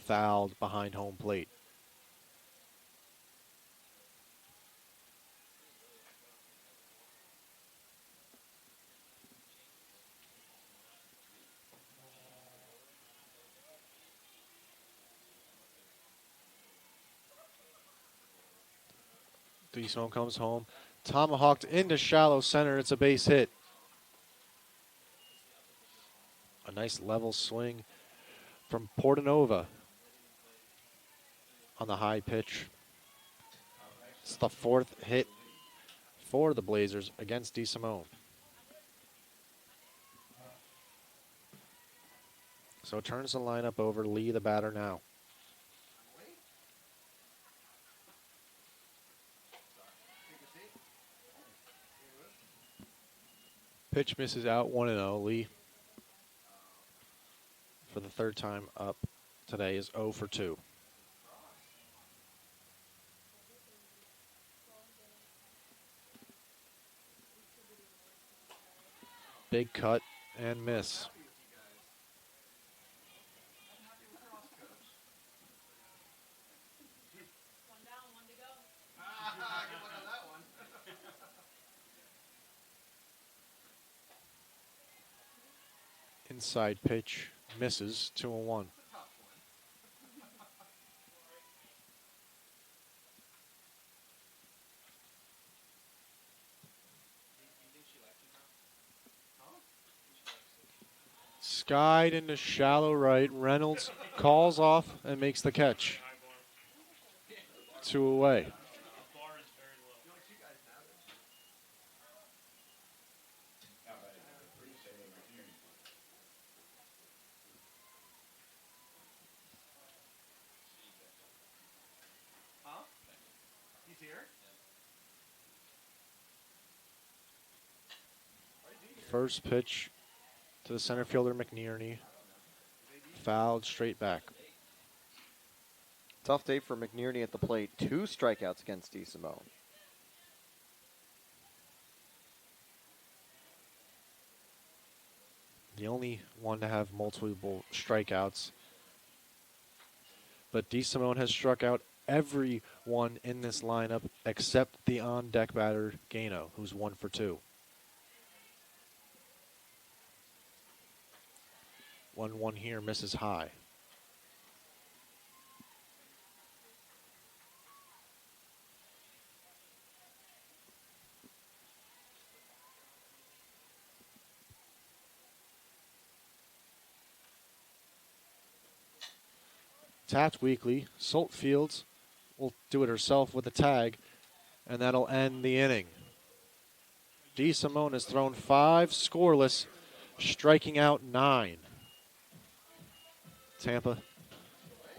Fouled behind home plate. DeSimone comes home. Tomahawked into shallow center. It's a base hit. A nice level swing from Portanova on the high pitch. It's the 4th hit for the Blazers against DeSimone. So turns the lineup over. Lee, the batter now. Pitch misses out 1-0. Lee, for the 3rd time up today, is 0 for 2. Big cut and miss. Inside pitch misses, 2-1. Skied into shallow right. Reynolds calls off and makes the catch. 2 away. First pitch to the center fielder, McNearney. Fouled straight back. Tough day for McNearney at the plate. 2 strikeouts against DeSimone. The only one to have multiple strikeouts. But DeSimone has struck out everyone in this lineup except the on-deck batter, Gano, who's 1 for 2. 1-1 here, misses high. Tapped weakly. Saltfields will do it herself with a tag, and that'll end the inning. DeSimone has thrown 5 scoreless, striking out 9. Tampa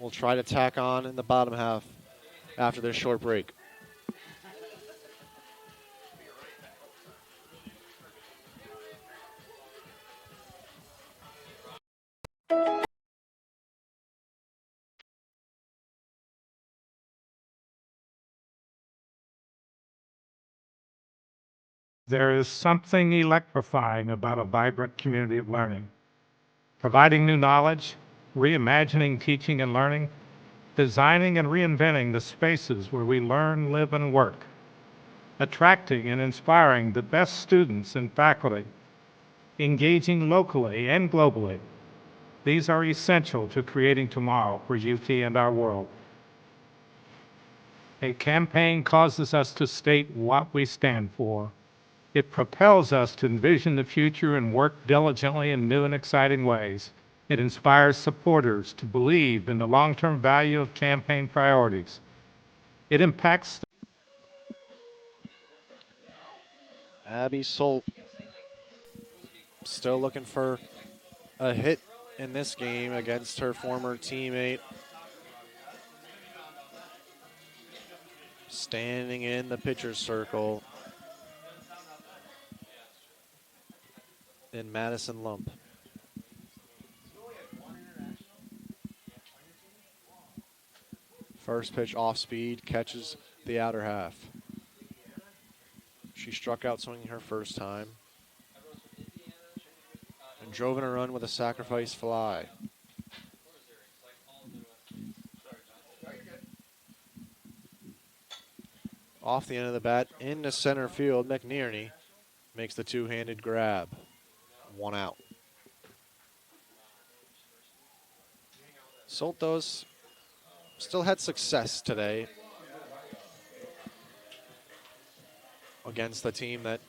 will try to tack on in the bottom half after this short break. There is something electrifying about a vibrant community of learning. Providing new knowledge, reimagining teaching and learning, designing and reinventing the spaces where we learn, live, and work. attracting and inspiring the best students and faculty, engaging locally and globally. These are essential to creating tomorrow for UT and our world. A campaign causes us to state what we stand for. It propels us to envision the future and work diligently in new and exciting ways. It inspires supporters to believe in the long-term value of campaign priorities. It impacts. Abby Solt still looking for a hit in this game against her former teammate. Standing in the pitcher's circle in Madison Lump. First pitch off speed, catches the outer half. She struck out swinging her first time and drove in a run with a sacrifice fly. Off the end of the bat into center field, McNearney makes the two-handed grab. One out. Soltos still had success today against the team that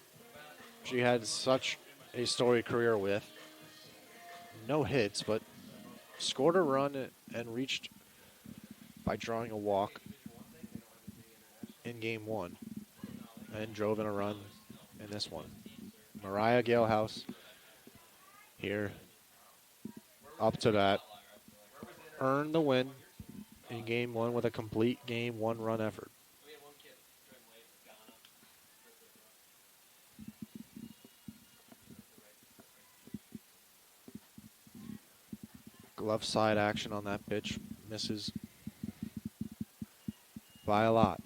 she had such a storied career with. No hits, but scored a run and reached by drawing a walk in game one and drove in a run in this one. Mariah Galehouse here up to bat. Earned the win in game one with a complete game one-run effort. Glove side action on that pitch. Misses by a lot.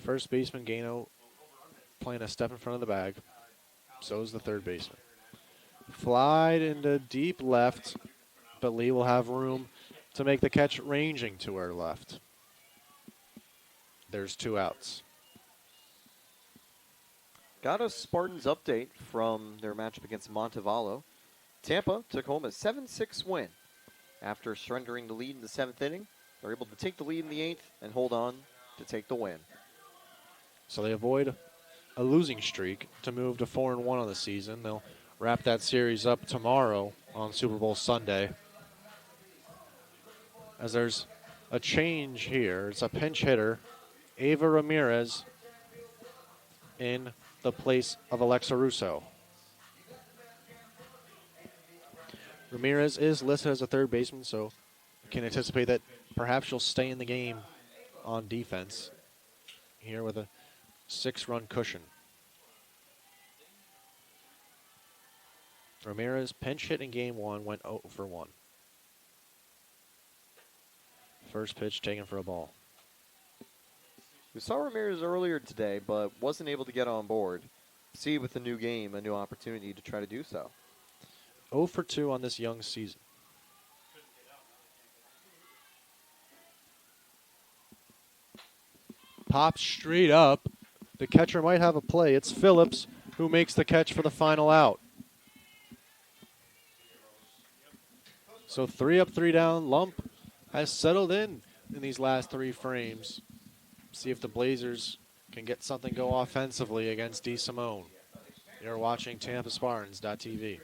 First baseman Gano playing a step in front of the bag. So is the third baseman. Flied into deep left, but Lee will have room to make the catch ranging to her left. There's two outs. Got a Spartans update from their matchup against Montevallo. Tampa took home a 7-6 win. After surrendering the lead in the 7th inning, they're able to take the lead in the 8th and hold on to take the win. So they avoid a losing streak to move to 4-1 on the season. They'll wrap that series up tomorrow on Super Bowl Sunday. As there's a change here. It's a pinch hitter, Ava Ramirez, in the place of Alexa Russo. Ramirez is listed as a third baseman, so you can anticipate that perhaps she'll stay in the game on defense here with a 6-run cushion. Ramirez pinch hit in game one, went 0 for 1. First pitch taken for a ball. We saw Ramirez earlier today, but wasn't able to get on board. See with the new game, a new opportunity to try to do so. 0 for 2 on this young season. Pops straight up. The catcher might have a play. It's Phillips who makes the catch for the final out. So 3 up, 3 down. Lump has settled in these last 3 frames. See if the Blazers can get something go offensively against DeSimone. You're watching TampaSpartans.tv.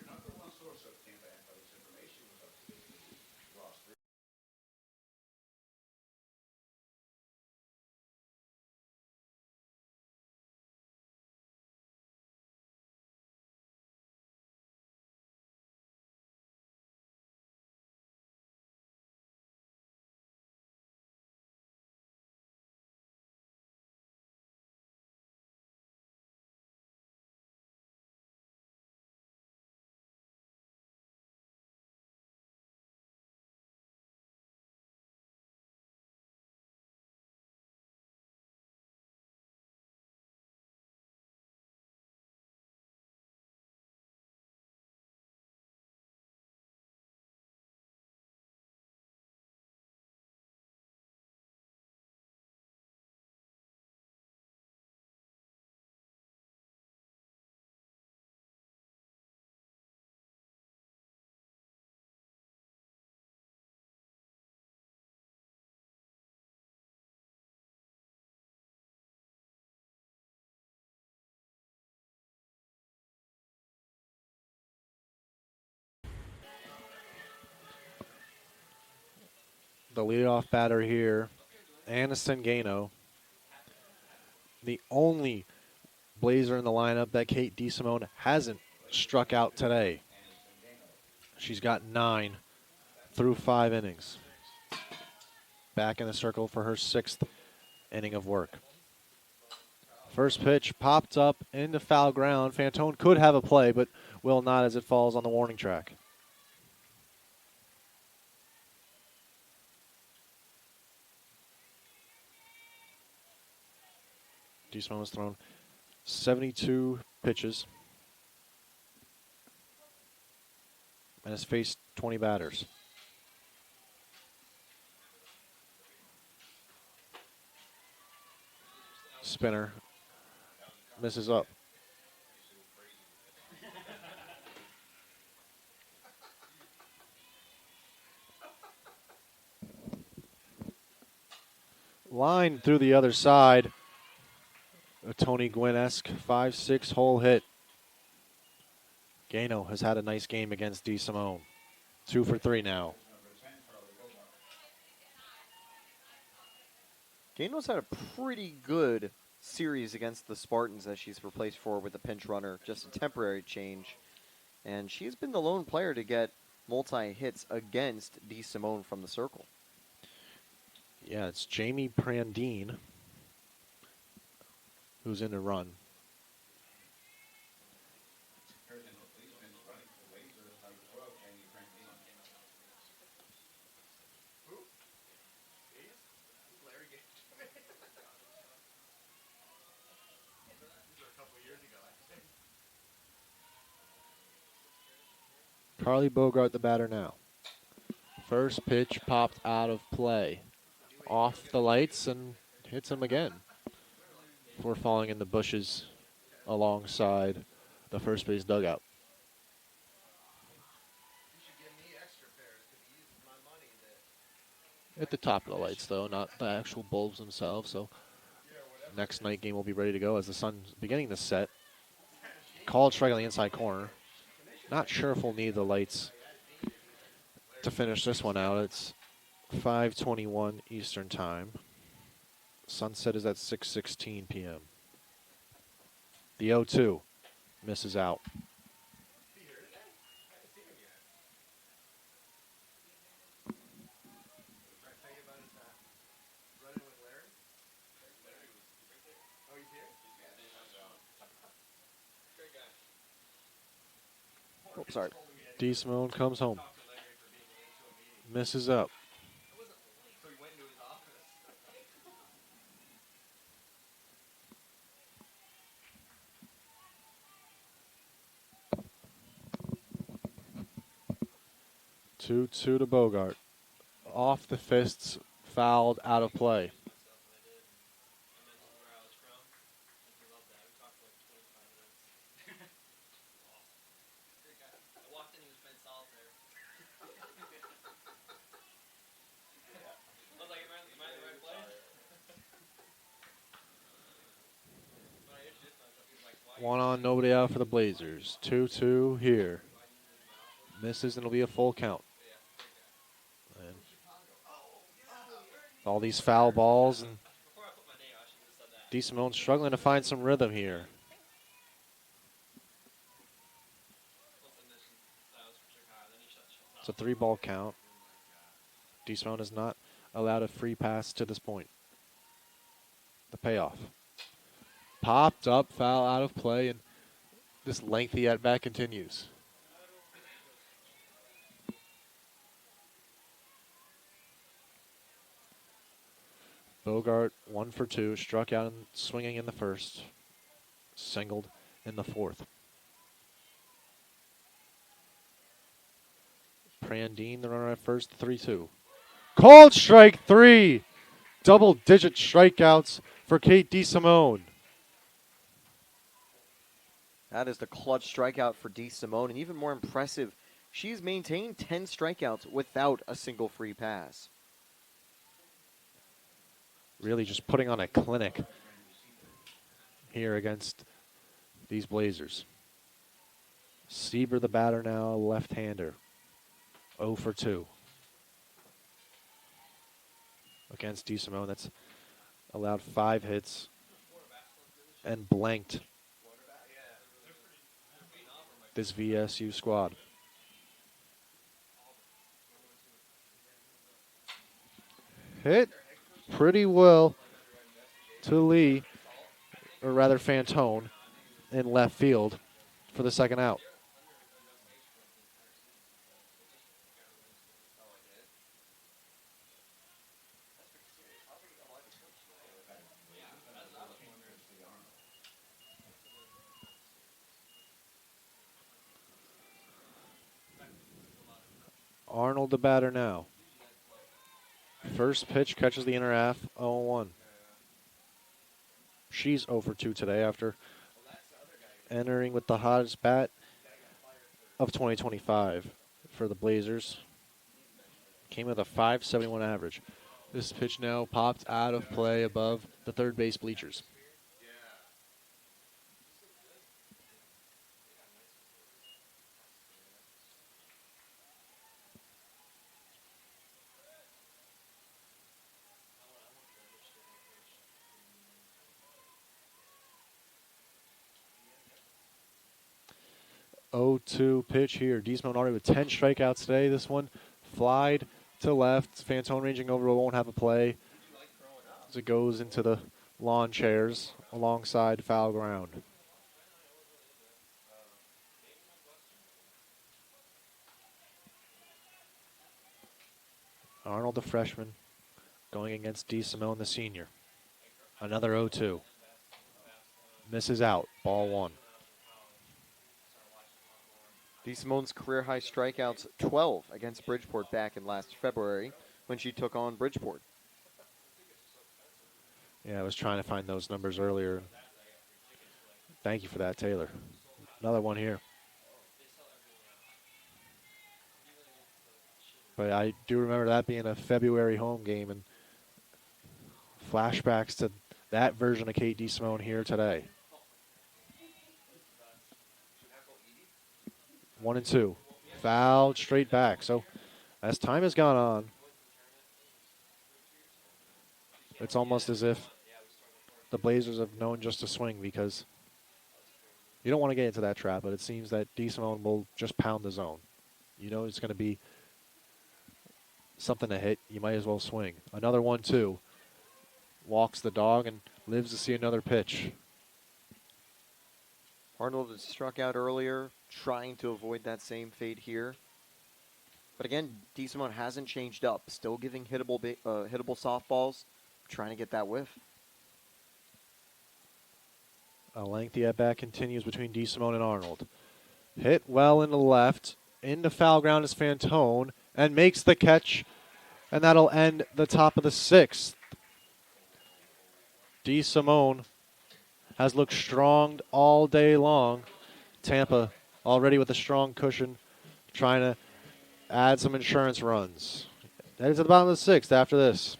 the leadoff batter here, Aniston Gano. The only Blazer in the lineup that Kate DeSimone hasn't struck out today. She's got 9 through 5 innings. Back in the circle for her 6th inning of work. First pitch popped up into foul ground. Fantone could have a play, but will not as it falls on the warning track. DeSimone has thrown 72 pitches and has faced 20 batters. Spinner misses up. Line through the other side. A Tony Gwynn-esque 5-6 hole hit. Gano has had a nice game against DeSimone. 2 for 3 now. Gano's had a pretty good series against the Spartans that she's replaced for with a pinch runner, just a temporary change. And she's been the lone player to get multi-hits against DeSimone from the circle. Yeah, it's Jamie Prandine who's in the run. Carly Bogart, the batter now. First pitch popped out of play. Off the lights and hits him again. Before falling in the bushes alongside the first base dugout. At the top of the lights, though, not the actual bulbs themselves. So next night game will be ready to go as the sun's beginning to set. Called strike on the inside corner. Not sure if we'll need the lights to finish this one out. It's 5:21 Eastern Time. Sunset is at 6:16 p.m. The 0-2 misses out. Oh, sorry. DeSimone comes home. Misses up. Two to Bogart. Off the fists, fouled out of play. One on, nobody out for the Blazers. 2-2 here. Misses, and it'll be a full count. And all these foul balls, and DeSimone struggling to find some rhythm here. It's a 3-ball count. DeSimone has not allowed a free pass to this point. The payoff. Popped up, foul out of play, and this lengthy at-bat continues. Bogart 1 for 2, struck out and swinging in the first, singled in the fourth. Prandine, the runner at first, 3-2. Called strike 3! Double-digit strikeouts for Kate DeSimone. That is the clutch strikeout for DeSimone, and even more impressive, she's maintained 10 strikeouts without a single free pass. Really just putting on a clinic here against these Blazers. Sieber, the batter now, left-hander. 0 for 2. against DeSimone. That's allowed 5 hits and blanked this VSU squad. Hit pretty well to Lee, or rather Fantone, in left field for the second out. Arnold the batter now. First pitch catches the inner half, 0-1. She's 0 for 2 today after entering with the hottest bat of 2025 for the Blazers. Came with a 5.71 average. This pitch now popped out of play above the third base bleachers. Oh-2 pitch here. DeSimone already with 10 strikeouts today. This one flied to left. Fantone ranging over, won't have a play as it goes into the lawn chairs alongside foul ground. Arnold, the freshman, going against DeSimone, the senior. Another 0-2. Misses out. Ball 1. DeSimone's career high strikeouts 12 against Bridgeport back in last February when she took on Bridgeport. Yeah, I was trying to find those numbers earlier. Thank you for that, Taylor. Another one here. But I do remember that being a February home game, and flashbacks to that version of Kate DeSimone here today. 1-2. Fouled straight back. So as time has gone on, it's almost as if the Blazers have known just to swing, because you don't want to get into that trap, but it seems that DeSimone will just pound the zone. You know it's going to be something to hit. You might as well swing. Another 1-2. Walks the dog and lives to see another pitch. Arnold had struck out earlier, trying to avoid that same fate here. But again, DeSimone hasn't changed up. Still giving hittable softballs, trying to get that whiff. A lengthy at-bat continues between DeSimone and Arnold. Hit well in the left. Into foul ground is Fantone, and makes the catch, and that'll end the top of the 6th. DeSimone has looked strong all day long. Tampa already with a strong cushion, trying to add some insurance runs. Headed to the bottom of the 6th after this.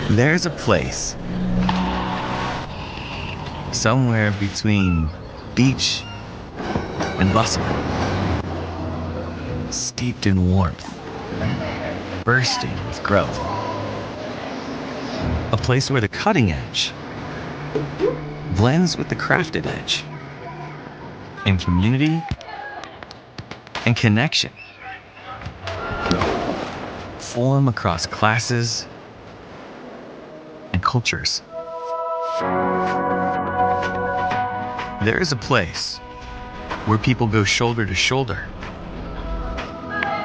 There's a place somewhere between beach and bustle, steeped in warmth, bursting with growth. A place where the cutting edge blends with the crafted edge, and community and connection form across classes and cultures. There is a place where people go shoulder to shoulder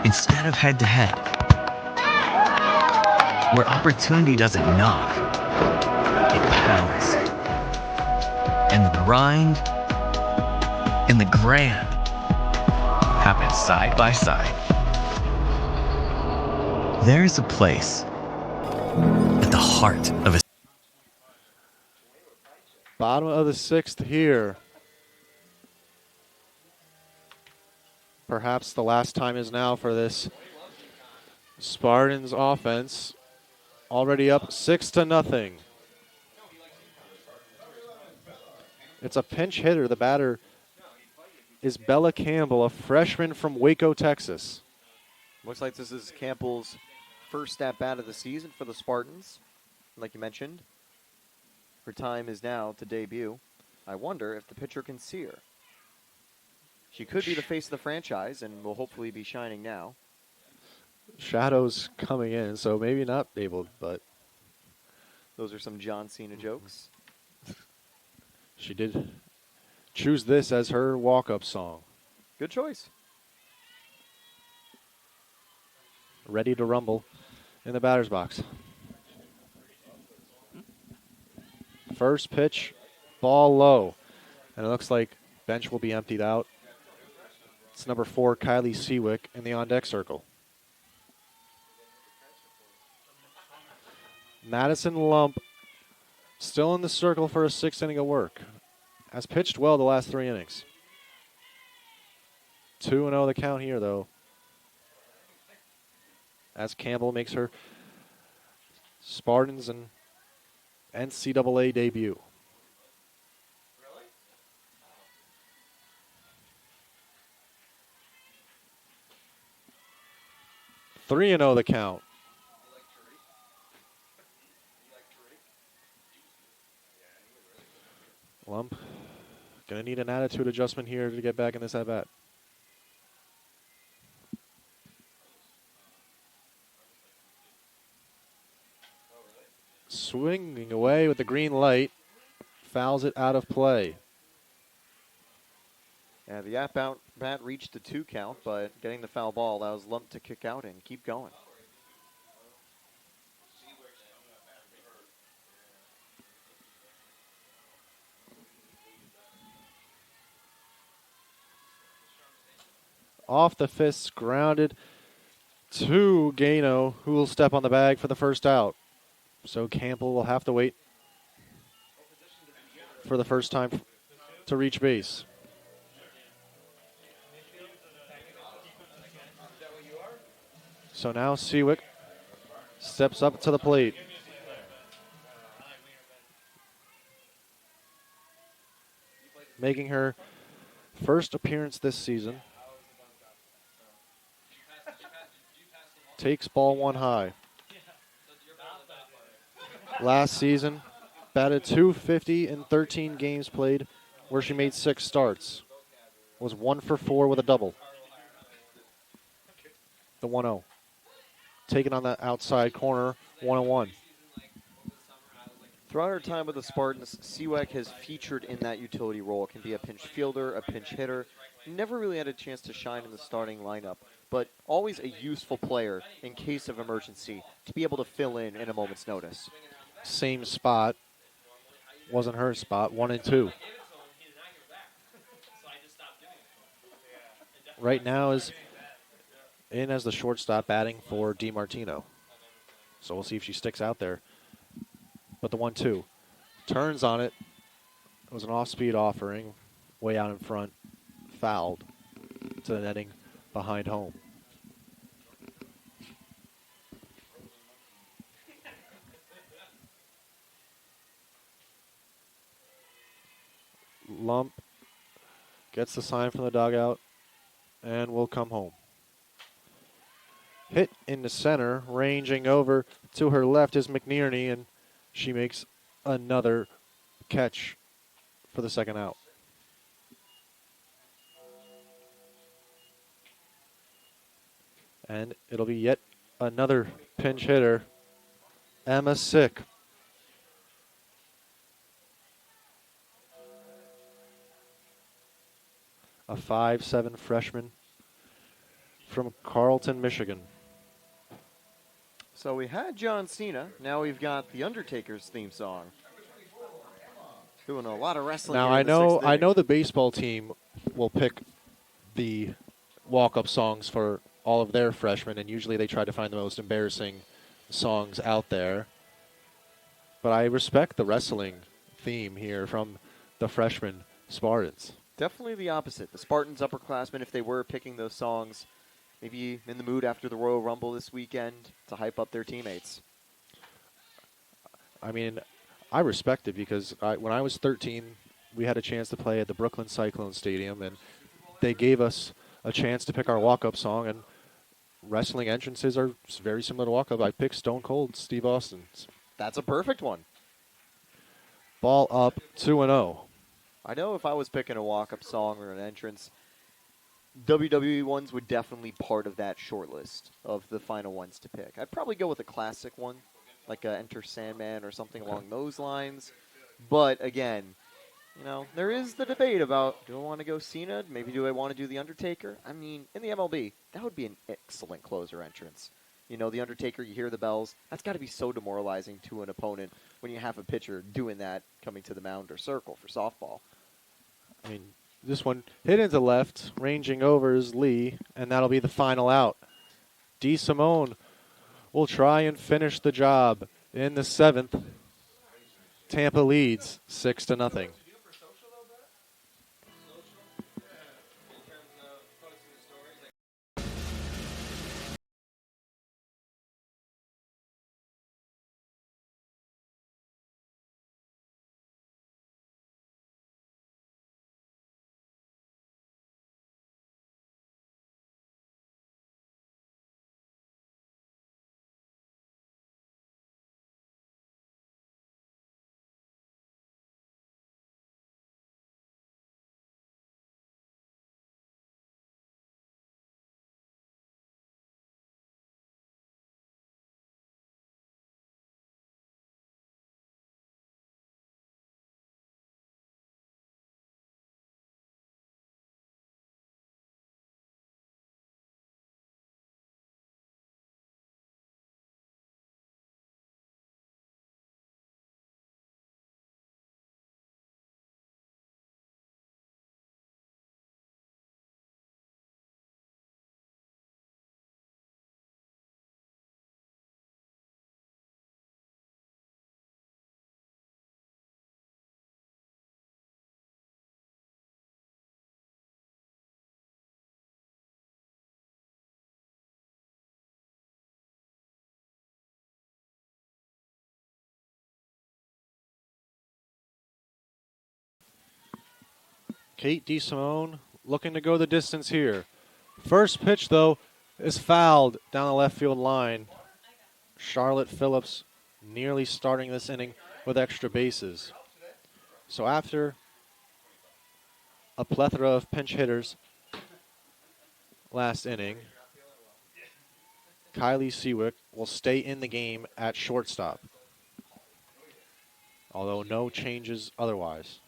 instead of head to head, where opportunity doesn't knock, it pounds. And the grind and the grand happen side by side. There is a place at the heart of a Bottom of the 6th here. Perhaps the last time is now for this Spartans offense. Already up 6-0. It's a pinch hitter. The batter is Bella Campbell, a freshman from Waco, Texas. Looks like this is Campbell's first at-bat of the season for the Spartans. Like you mentioned, her time is now to debut. I wonder if the pitcher can see her. She could be the face of the franchise and will hopefully be shining now. Shadows coming in, so maybe not able, but Those are some John Cena jokes. she did choose this as her walk-up song. Good choice. Ready to rumble in the batter's box. First pitch, ball low. And it looks like bench will be emptied out. It's number 4, Kylie Seawick, in the on-deck circle. Madison Lump still in the circle for a 6th inning of work. Has pitched well the last 3 innings. 2-0 the count here, though, as Campbell makes her Spartans and NCAA debut. Really? 3-0 the count. Lump gonna need an attitude adjustment here to get back in this at bat. Swinging away with the green light, fouls it out of play. Yeah, the at-bat reached the 2 count, but getting the foul ball allows Lump to kick out and keep going. Off the fists, grounded to Gano, who will step on the bag for the first out. So Campbell will have to wait for the first time to reach base. So now Seawick steps up to the plate. Making her first appearance this season. Takes ball 1 high. Last season, batted .250 in 13 games played, where she made 6 starts. Was 1 for 4 with a double. The 1-0. Taken on the outside corner, 1-1. Throughout her time with the Spartans, Seawick has featured in that utility role. Can be a pinch fielder, a pinch hitter. Never really had a chance to shine in the starting lineup, but always a useful player in case of emergency to be able to fill in a moment's notice. Same spot. Wasn't her spot, 1 and 2. Right now is in as the shortstop batting for DiMartino. So we'll see if she sticks out there. But the 1-2 turns on it. It was an off-speed offering, way out in front, fouled to the netting behind home. Lump gets the sign from the dugout and will come home. Hit in the center, ranging over to her left is McNearney, and she makes another catch for the second out. And it'll be yet another pinch hitter, Emma Sick. A 5'7" freshman from Carlton, Michigan. So we had John Cena. Now we've got The Undertaker's theme song. Doing a lot of wrestling. Now here in the sixth I inning. know the baseball team will pick the walk-up songs for all of their freshmen, and usually they try to find the most embarrassing songs out there. But I respect the wrestling theme here from the freshman Spartans. Definitely the opposite. The Spartans upperclassmen, if they were picking those songs, maybe in the mood after the Royal Rumble this weekend to hype up their teammates. I mean, I respect it because when I was 13, we had a chance to play at the Brooklyn Cyclone Stadium, and they gave us a chance to pick our walk-up song, and wrestling entrances are very similar to walk-up. I picked Stone Cold Steve Austin's. That's a perfect one. Ball up 2-0. I know if I was picking a walk-up song or an entrance, WWE ones would definitely part of that short list of the final ones to pick. I'd probably go with a classic one, like a Enter Sandman or something along those lines. But again, there is the debate about, do I want to go Cena? Maybe do I want to do The Undertaker? I mean, in the MLB, that would be an excellent closer entrance. The Undertaker, you hear the bells. That's got to be so demoralizing to an opponent when you have a pitcher doing that coming to the mound or circle for softball. I mean, this one hit into left, ranging over is Lee, and that'll be the final out. DeSimone will try and finish the job in the 7th. Tampa leads 6-0. Kate DeSimone looking to go the distance here. First pitch, though, is fouled down the left field line. Charlotte Phillips nearly starting this inning with extra bases. So after a plethora of pinch hitters last inning, Kylie Seawick will stay in the game at shortstop, although no changes otherwise.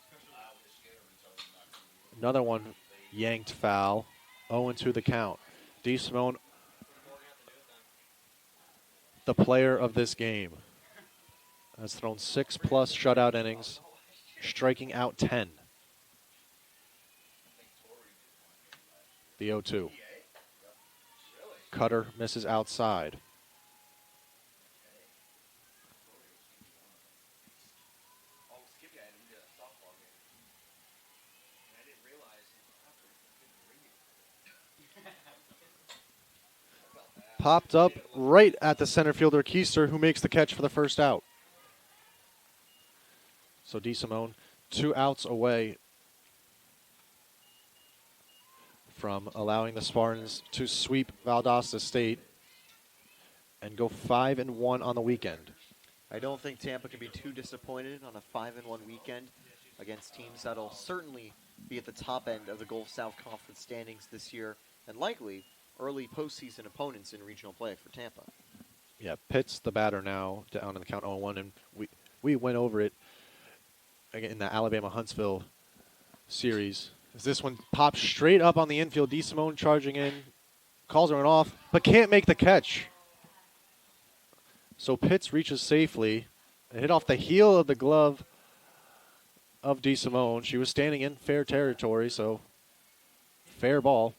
Another one yanked foul, 0-2 the count. DeSimone, the player of this game, has thrown 6+ shutout innings, striking out 10. The 0-2. Cutter misses outside. Popped up right at the center fielder Keister, who makes the catch for the first out. So DeSimone 2 outs away from allowing the Spartans to sweep Valdosta State and go 5-1 on the weekend. I don't think Tampa can be too disappointed on a 5-1 weekend against teams that'll certainly be at the top end of the Gulf South Conference standings this year, and likely early postseason opponents in regional play for Tampa. Yeah, Pitt's the batter now down in the count 0-1, and we went over it again in the Alabama-Huntsville series. As this one pops straight up on the infield, DeSimone charging in, calls her off, but can't make the catch. So Pitts reaches safely. It hit off the heel of the glove of DeSimone. She was standing in fair territory, so fair ball.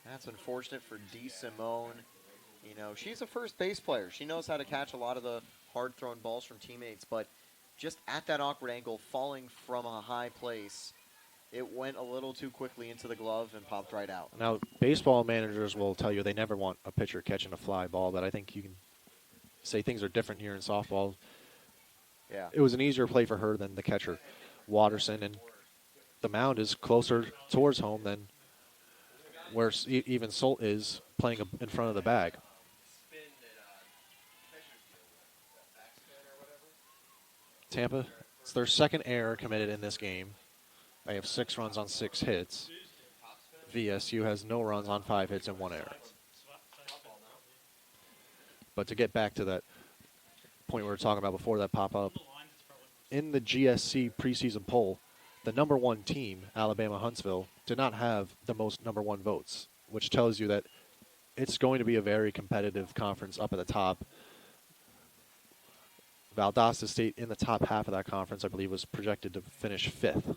That's unfortunate for DeSimone. She's a first base player. She knows how to catch a lot of the hard-thrown balls from teammates, but just at that awkward angle, falling from a high place, it went a little too quickly into the glove and popped right out. Now, baseball managers will tell you they never want a pitcher catching a fly ball, but I think you can say things are different here in softball. Yeah. It was an easier play for her than the catcher, Watterson, and the mound is closer towards home than where even Solt is playing in front of the bag. Tampa, it's their second error committed in this game. They have 6 runs on 6 hits. VSU has no runs on 5 hits and 1 error. But to get back to that point we were talking about before that pop-up, in the GSC preseason poll, the number 1 team, Alabama Huntsville, did not have the most number 1 votes, which tells you that it's going to be a very competitive conference up at the top. Valdosta State in the top half of that conference, I believe, was projected to finish 5th.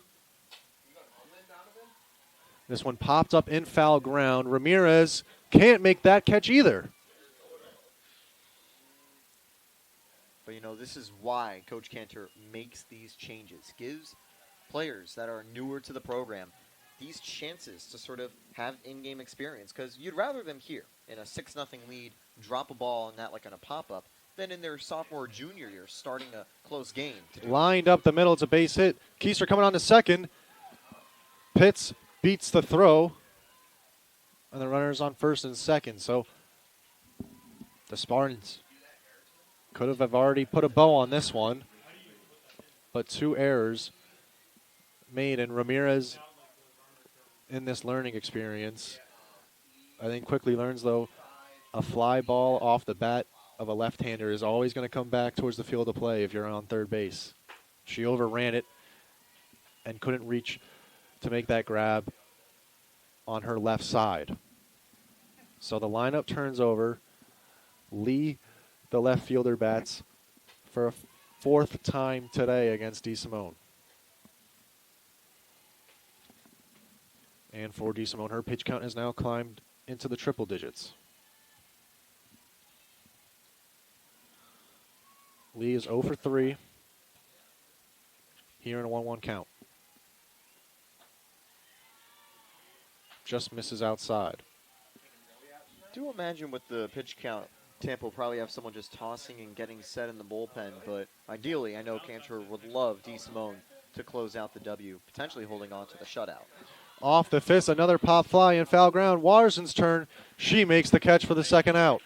This one popped up in foul ground. Ramirez can't make that catch either. But, you know, this is why Coach Cantor makes these changes, gives players that are newer to the program these chances to sort of have in-game experience, because you'd rather them here in a 6-0 lead, drop a ball and that like on a pop-up, than in their sophomore or junior year starting a close game. Lined up the middle, it's a base hit. Keister coming on to second. Pitts beats the throw, and the runner's on first and second. So the Spartans could have already put a bow on this one, but 2 errors made, and Ramirez in this learning experience, I think quickly learns, though, a fly ball off the bat of a left-hander is always going to come back towards the field of play if you're on third base. She overran it and couldn't reach to make that grab on her left side. So the lineup turns over. Lee, the left fielder, bats for a 4th time today against DeSimone. And for DeSimone, her pitch count has now climbed into the triple digits. Lee is 0 for 3 here in a 1-1 count. Just misses outside. Do imagine with the pitch count, Tampa will probably have someone just tossing and getting set in the bullpen, but ideally, I know Cantor would love DeSimone to close out the W, potentially holding on to the shutout. Off the fist, another pop fly in foul ground. Watterson's turn. She makes the catch for the second out.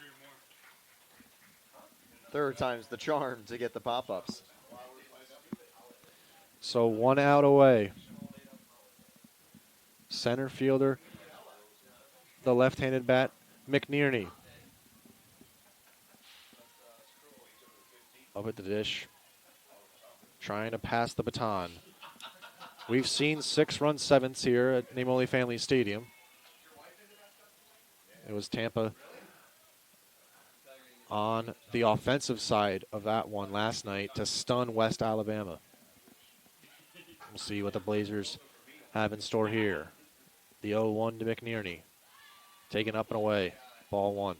3rd time's the charm to get the pop-ups. So 1 out away. Center fielder, the left-handed bat, McNearney. Up at the dish, trying to pass the baton. We've seen 6-run 7ths here at Name-Only Family Stadium. It was Tampa on the offensive side of that one last night to stun West Alabama. We'll see what the Blazers have in store here. The 0-1 to McNearney. Taken up and away. Ball 1.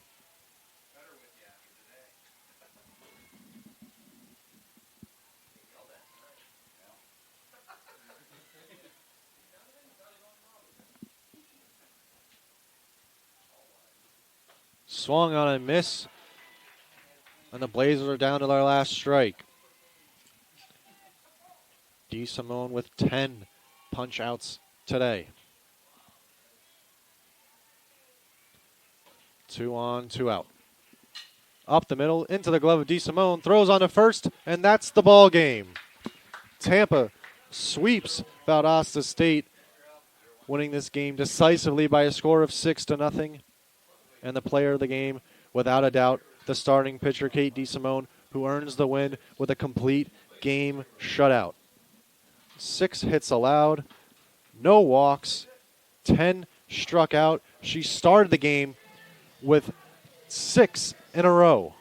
Swung on a miss, and the Blazers are down to their last strike. DeSimone with 10 punch-outs today. 2 on, 2 out. Up the middle, into the glove of DeSimone, throws on to first, and that's the ball game. Tampa sweeps Valdosta State, winning this game decisively by a score of 6-0. And the player of the game, without a doubt, the starting pitcher, Kate DeSimone, who earns the win with a complete game shutout. 6 hits allowed, no walks, 10 struck out. She started the game with 6 in a row.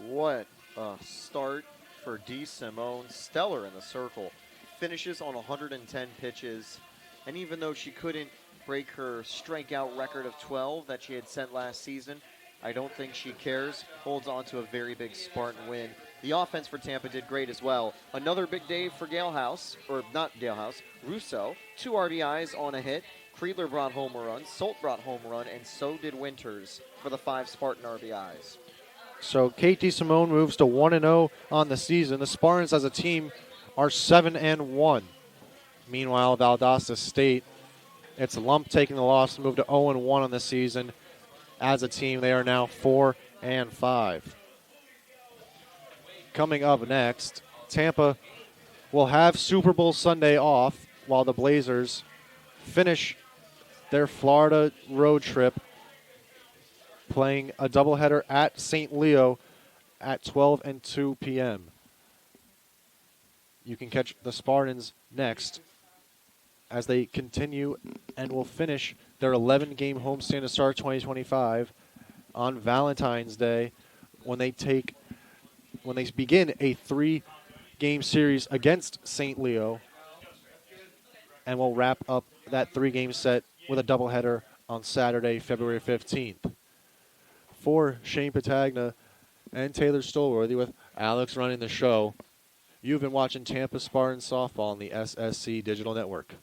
What a start for DeSimone. Stellar in the circle. Finishes on 110 pitches. And even though she couldn't break her strikeout record of 12 that she had set last season, I don't think she cares. Holds on to a very big Spartan win. The offense for Tampa did great as well. Another big day for Galehouse, or not Galehouse, Russo. 2 RBIs on a hit. Creedler brought home a run. Solt brought home a run, and so did Winters for the 5 Spartan RBIs. So Kate DeSimone moves to 1-0 on the season. The Spartans as a team are 7-1. Meanwhile, Valdosta State, it's a lump taking the loss, moved to 0-1 on the season. As a team, they are now 4-5. Coming up next, Tampa will have Super Bowl Sunday off while the Blazers finish their Florida road trip playing a doubleheader at St. Leo at 12 and 2 p.m. You can catch the Spartans next as they continue and will finish their 11-game homestand to start 2025 on Valentine's Day when they begin a 3-game series against St. Leo, and will wrap up that 3-game set with a doubleheader on Saturday, February 15th. For Shane Patagna and Taylor Stolworthy with Alex running the show, you've been watching Tampa Spartans softball on the SSC Digital Network.